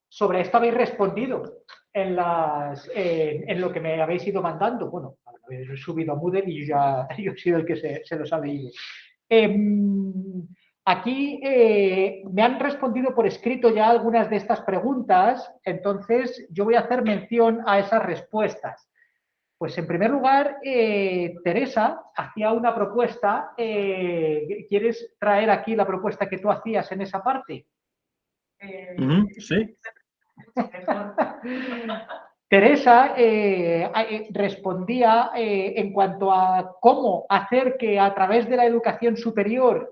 Sobre esto habéis respondido en lo que me habéis ido mandando. Bueno, habéis subido a Moodle y yo he sido el que se los ha leído. Aquí me han respondido por escrito ya algunas de estas preguntas, entonces yo voy a hacer mención a esas respuestas. Pues en primer lugar, Teresa hacía una propuesta. ¿Quieres traer aquí la propuesta que tú hacías en esa parte? Sí. Teresa respondía en cuanto a cómo hacer que a través de la educación superior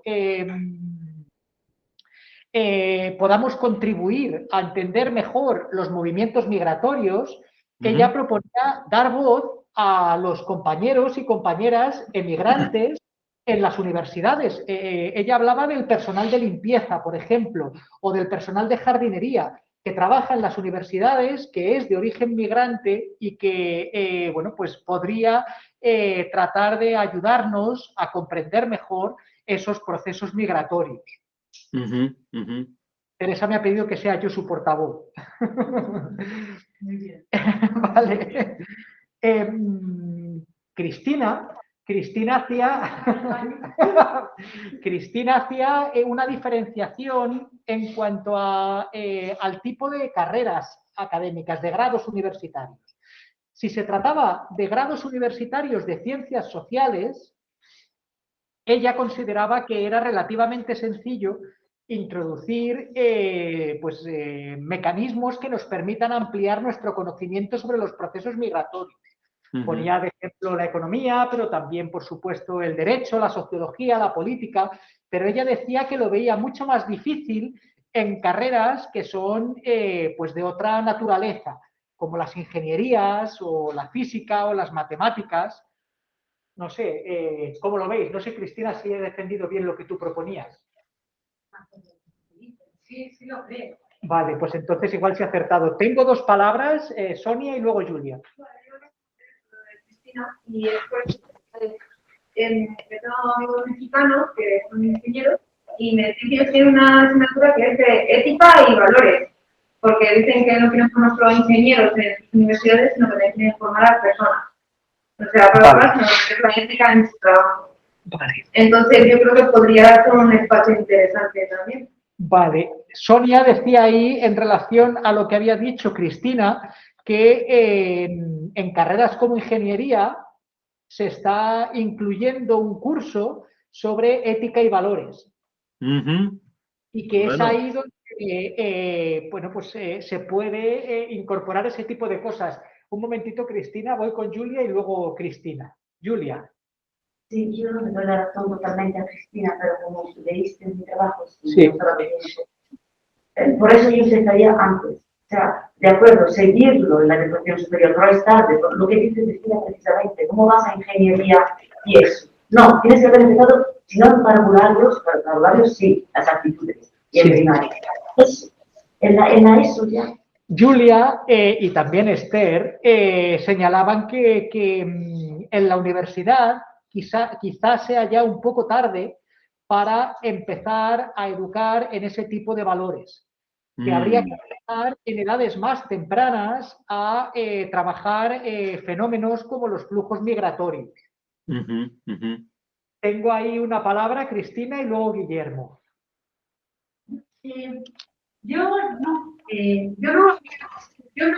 podamos contribuir a entender mejor los movimientos migratorios. Ella proponía dar voz a los compañeros y compañeras emigrantes en las universidades. Ella hablaba del personal de limpieza, por ejemplo, o del personal de jardinería, que trabaja en las universidades, que es de origen migrante y que, bueno, pues podría tratar de ayudarnos a comprender mejor esos procesos migratorios. Teresa me ha pedido que sea yo su portavoz. Muy bien. Vale. Cristina hacía una diferenciación en cuanto al tipo de carreras académicas, de grados universitarios. Si se trataba de grados universitarios de ciencias sociales, ella consideraba que era relativamente sencillo introducir mecanismos que nos permitan ampliar nuestro conocimiento sobre los procesos migratorios. Ponía de ejemplo la economía, pero también, por supuesto, el derecho, la sociología, la política, pero ella decía que lo veía mucho más difícil en carreras que son pues de otra naturaleza, como las ingenierías o la física o las matemáticas. No sé, ¿cómo lo veis? No sé, Cristina, si he defendido bien lo que tú proponías. Sí, lo creo. Vale, pues entonces igual se ha acertado. Tengo dos palabras, Sonia y luego Julia. Y después tengo amigos mexicanos que son ingenieros y me dicen que ellos tienen una asignatura que es de ética y valores, porque dicen que no quieren formar solo ingenieros en sus universidades, sino que quieren formar a personas. O sea, para la ética en su trabajo. Vale. Entonces yo creo que podría ser un espacio interesante también. Vale. Sonia decía ahí, en relación a lo que había dicho Cristina, que en carreras como ingeniería se está incluyendo un curso sobre ética y valores. y que es Bueno. ahí donde bueno, pues, se puede incorporar ese tipo de cosas. Un momentito, Cristina, voy con Julia y luego Cristina. Julia. Sí, yo le doy la razón totalmente a Cristina, pero como leíste en mi trabajo, Sí. no estaba leyendo. Por eso yo empezaría antes. O sea, de acuerdo, seguirlo en la educación superior, no es tarde, por lo que dice Cristina precisamente, ¿cómo vas a ingeniería y eso? No, tienes que haber empezado, si no en parvularios sí, las actitudes, y en Sí. primaria. Eso, en la ESO ya. Julia y también Esther señalaban que en la universidad quizás sea ya un poco tarde para empezar a educar en ese tipo de valores, que habría que empezar en edades más tempranas a trabajar fenómenos como los flujos migratorios. Tengo ahí una palabra, Cristina, y luego Guillermo. Yo no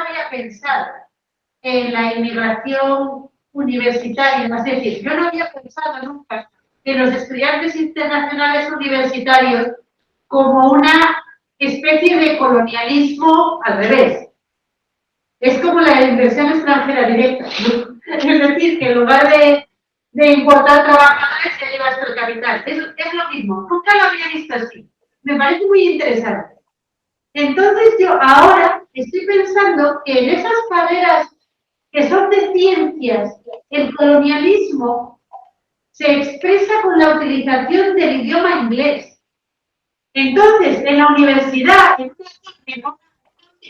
había pensado en la inmigración universitaria, es decir, yo no había pensado nunca en los estudiantes internacionales universitarios como una especie de colonialismo al revés. Es como la inversión extranjera directa, ¿no? Es decir, que en lugar de importar trabajadores se lleva hasta el capital. Es lo mismo, nunca lo había visto así. Me parece muy interesante. Entonces yo ahora estoy pensando que en esas carreras que son de ciencias, el colonialismo se expresa con la utilización del idioma inglés. Entonces, en la universidad, en un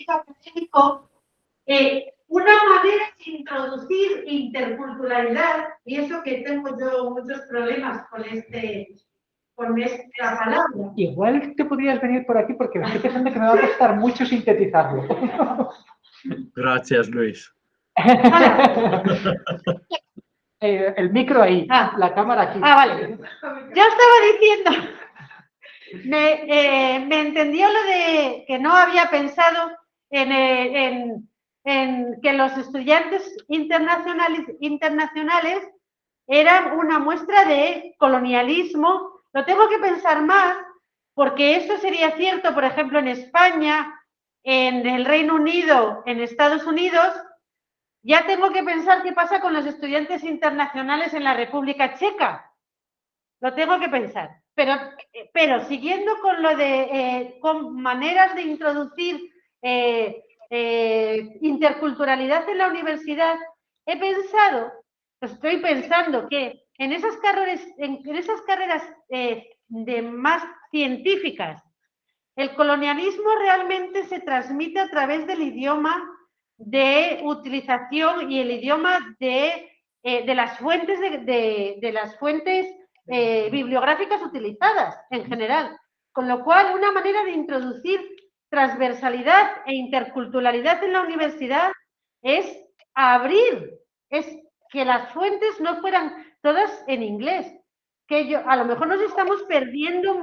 académico, una manera de introducir interculturalidad, y eso que tengo yo muchos problemas con esta palabra. Igual te podrías venir por aquí porque me estoy pensando que me va a costar mucho sintetizarlo. Gracias, Luis. El micro ahí, la cámara aquí. Vale. Ya estaba diciendo, me entendió lo de que no había pensado en que los estudiantes internacionales eran una muestra de colonialismo. Lo tengo que pensar más, porque eso sería cierto, por ejemplo, en España, en el Reino Unido, en Estados Unidos. Ya tengo que pensar qué pasa con los estudiantes internacionales en la República Checa. Lo tengo que pensar. Pero siguiendo con lo de con maneras de introducir interculturalidad en la universidad, estoy pensando que en esas carreras de más científicas, el colonialismo realmente se transmite a través del idioma de utilización y el idioma de las fuentes bibliográficas utilizadas en general. Con lo cual, una manera de introducir transversalidad e interculturalidad en la universidad es que las fuentes no fueran todas en inglés. A lo mejor nos estamos perdiendo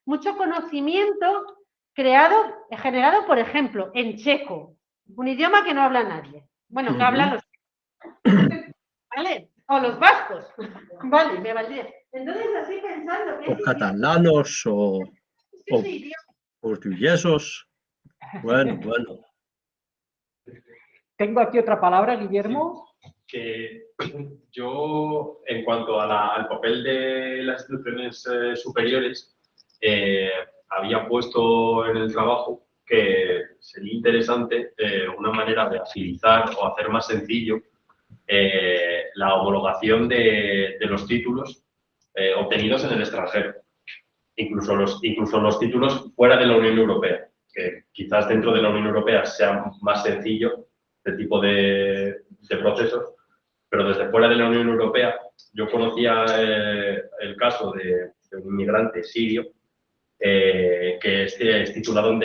mucho conocimiento generado, por ejemplo, en checo, un idioma que no habla nadie. Bueno, que hablan los checos, ¿vale? O los vascos, vale, me valdría. Entonces, así pensando... O catalanos, o portuguesos. Bueno. Tengo aquí otra palabra, Guillermo. Que yo, en cuanto al papel de las instituciones superiores, había puesto en el trabajo que sería interesante una manera de agilizar o hacer más sencillo la homologación de los títulos obtenidos en el extranjero, incluso los títulos fuera de la Unión Europea, que quizás dentro de la Unión Europea sea más sencillo este tipo de procesos, pero desde fuera de la Unión Europea yo conocía el caso de un inmigrante sirio que era titulado en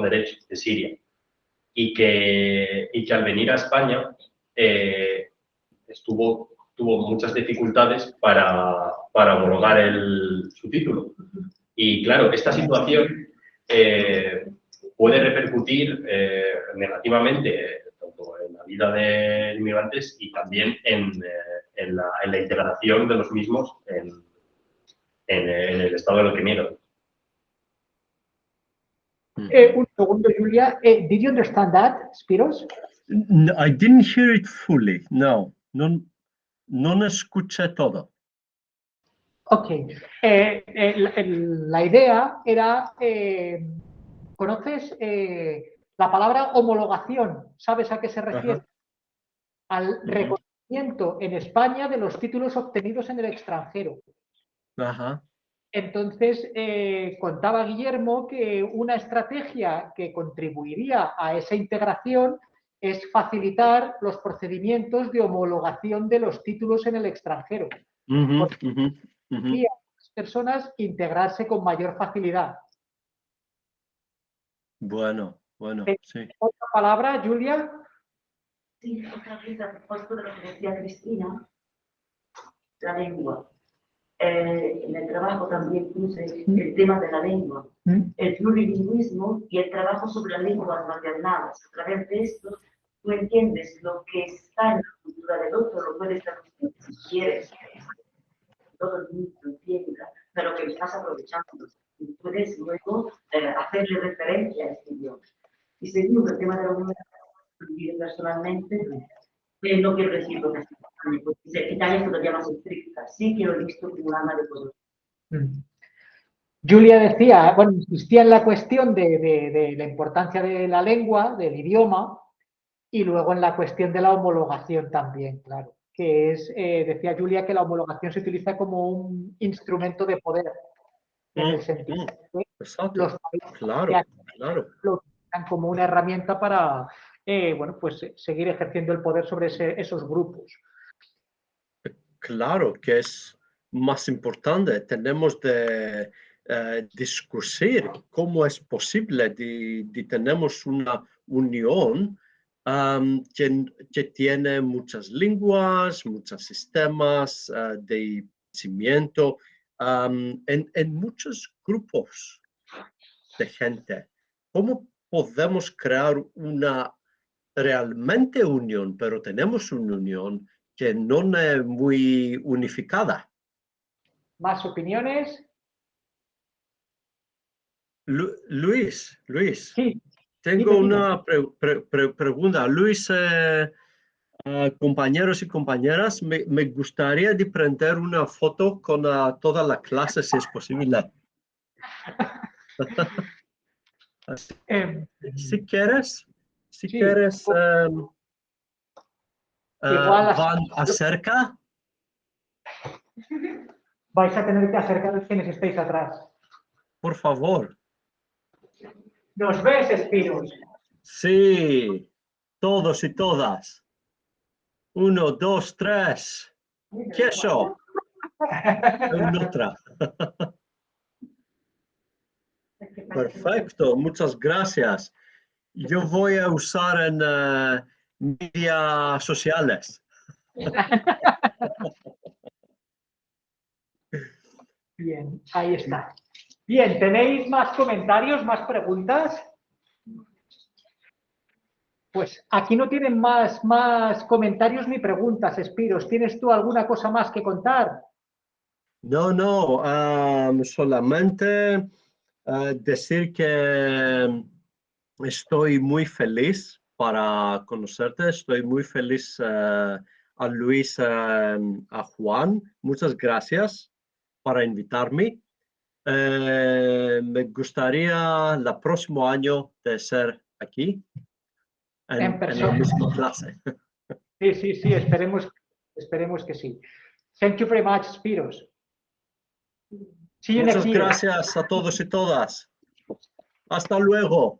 Derecho de Siria y que al venir a España tuvo muchas dificultades para homologar su título. Y claro, esta situación puede repercutir negativamente tanto en la vida de inmigrantes y también en la integración de los mismos en el estado en el que migran. Un segundo, Julia. Did you understand that, Spiros? No, I didn't hear it fully. No, no escuché todo. Ok. La idea era, ¿conoces la palabra homologación? ¿Sabes a qué se refiere? Al reconocimiento en España de los títulos obtenidos en el extranjero. Ajá. Entonces, contaba Guillermo que una estrategia que contribuiría a esa integración es facilitar los procedimientos de homologación de los títulos en el extranjero. Y a las personas integrarse con mayor facilidad. Bueno, sí. ¿Otra palabra, Julia? Sí, otra vez a propósito de lo que decía Cristina, la lengua. En el trabajo también puse el tema de la lengua, el plurilingüismo y el trabajo sobre las lenguas maternadas. A través de esto, tú entiendes lo que está en la cultura del otro, lo puedes traducir si quieres, todo el mundo entienda, pero que estás aprovechando. Y puedes luego hacerle referencia a este idioma. Y segundo, el tema de la universidad, personalmente, no quiero decir lo que es Italia es todavía más estricta, sí que lo he visto como un arma de poder. Julia decía, bueno, insistía en la cuestión de la importancia de la lengua, del idioma, y luego en la cuestión de la homologación también, claro, que es, decía Julia, que la homologación se utiliza como un instrumento de poder, en el sentido de que los países claro. lo utilizan como una herramienta para, bueno, pues seguir ejerciendo el poder sobre esos grupos. Claro que es más importante. Tenemos de discutir cómo es posible de tenemos una unión que tiene muchas lenguas, muchos sistemas de pensamiento en muchos grupos de gente. ¿Cómo podemos crear una realmente unión, pero tenemos una unión que no es muy unificada? ¿Más opiniones? Luis, sí, tengo dime. una pregunta. Luis, compañeros y compañeras, me gustaría de prender una foto con toda la clase, si es posible. Si quieres, igual van acerca. Vais a tener que acercaros quienes estéis atrás. Por favor. ¿Nos ves, Spiros? Sí, todos y todas. 1, 2, 3. ¿Qué es eso? Otra. Perfecto, muchas gracias. Yo voy a usar en medios sociales. Bien, ahí está. Bien, ¿tenéis más comentarios, más preguntas? Pues aquí no tienen más comentarios ni preguntas, Spiros. ¿Tienes tú alguna cosa más que contar? No, solamente decir que estoy muy feliz para conocerte, estoy muy feliz a Luis, a Juan. Muchas gracias para invitarme. Me gustaría el próximo año de ser aquí en la misma clase. Sí, esperemos que sí. Thank you very much, Spiros. Muchas gracias a todos y todas. Hasta luego.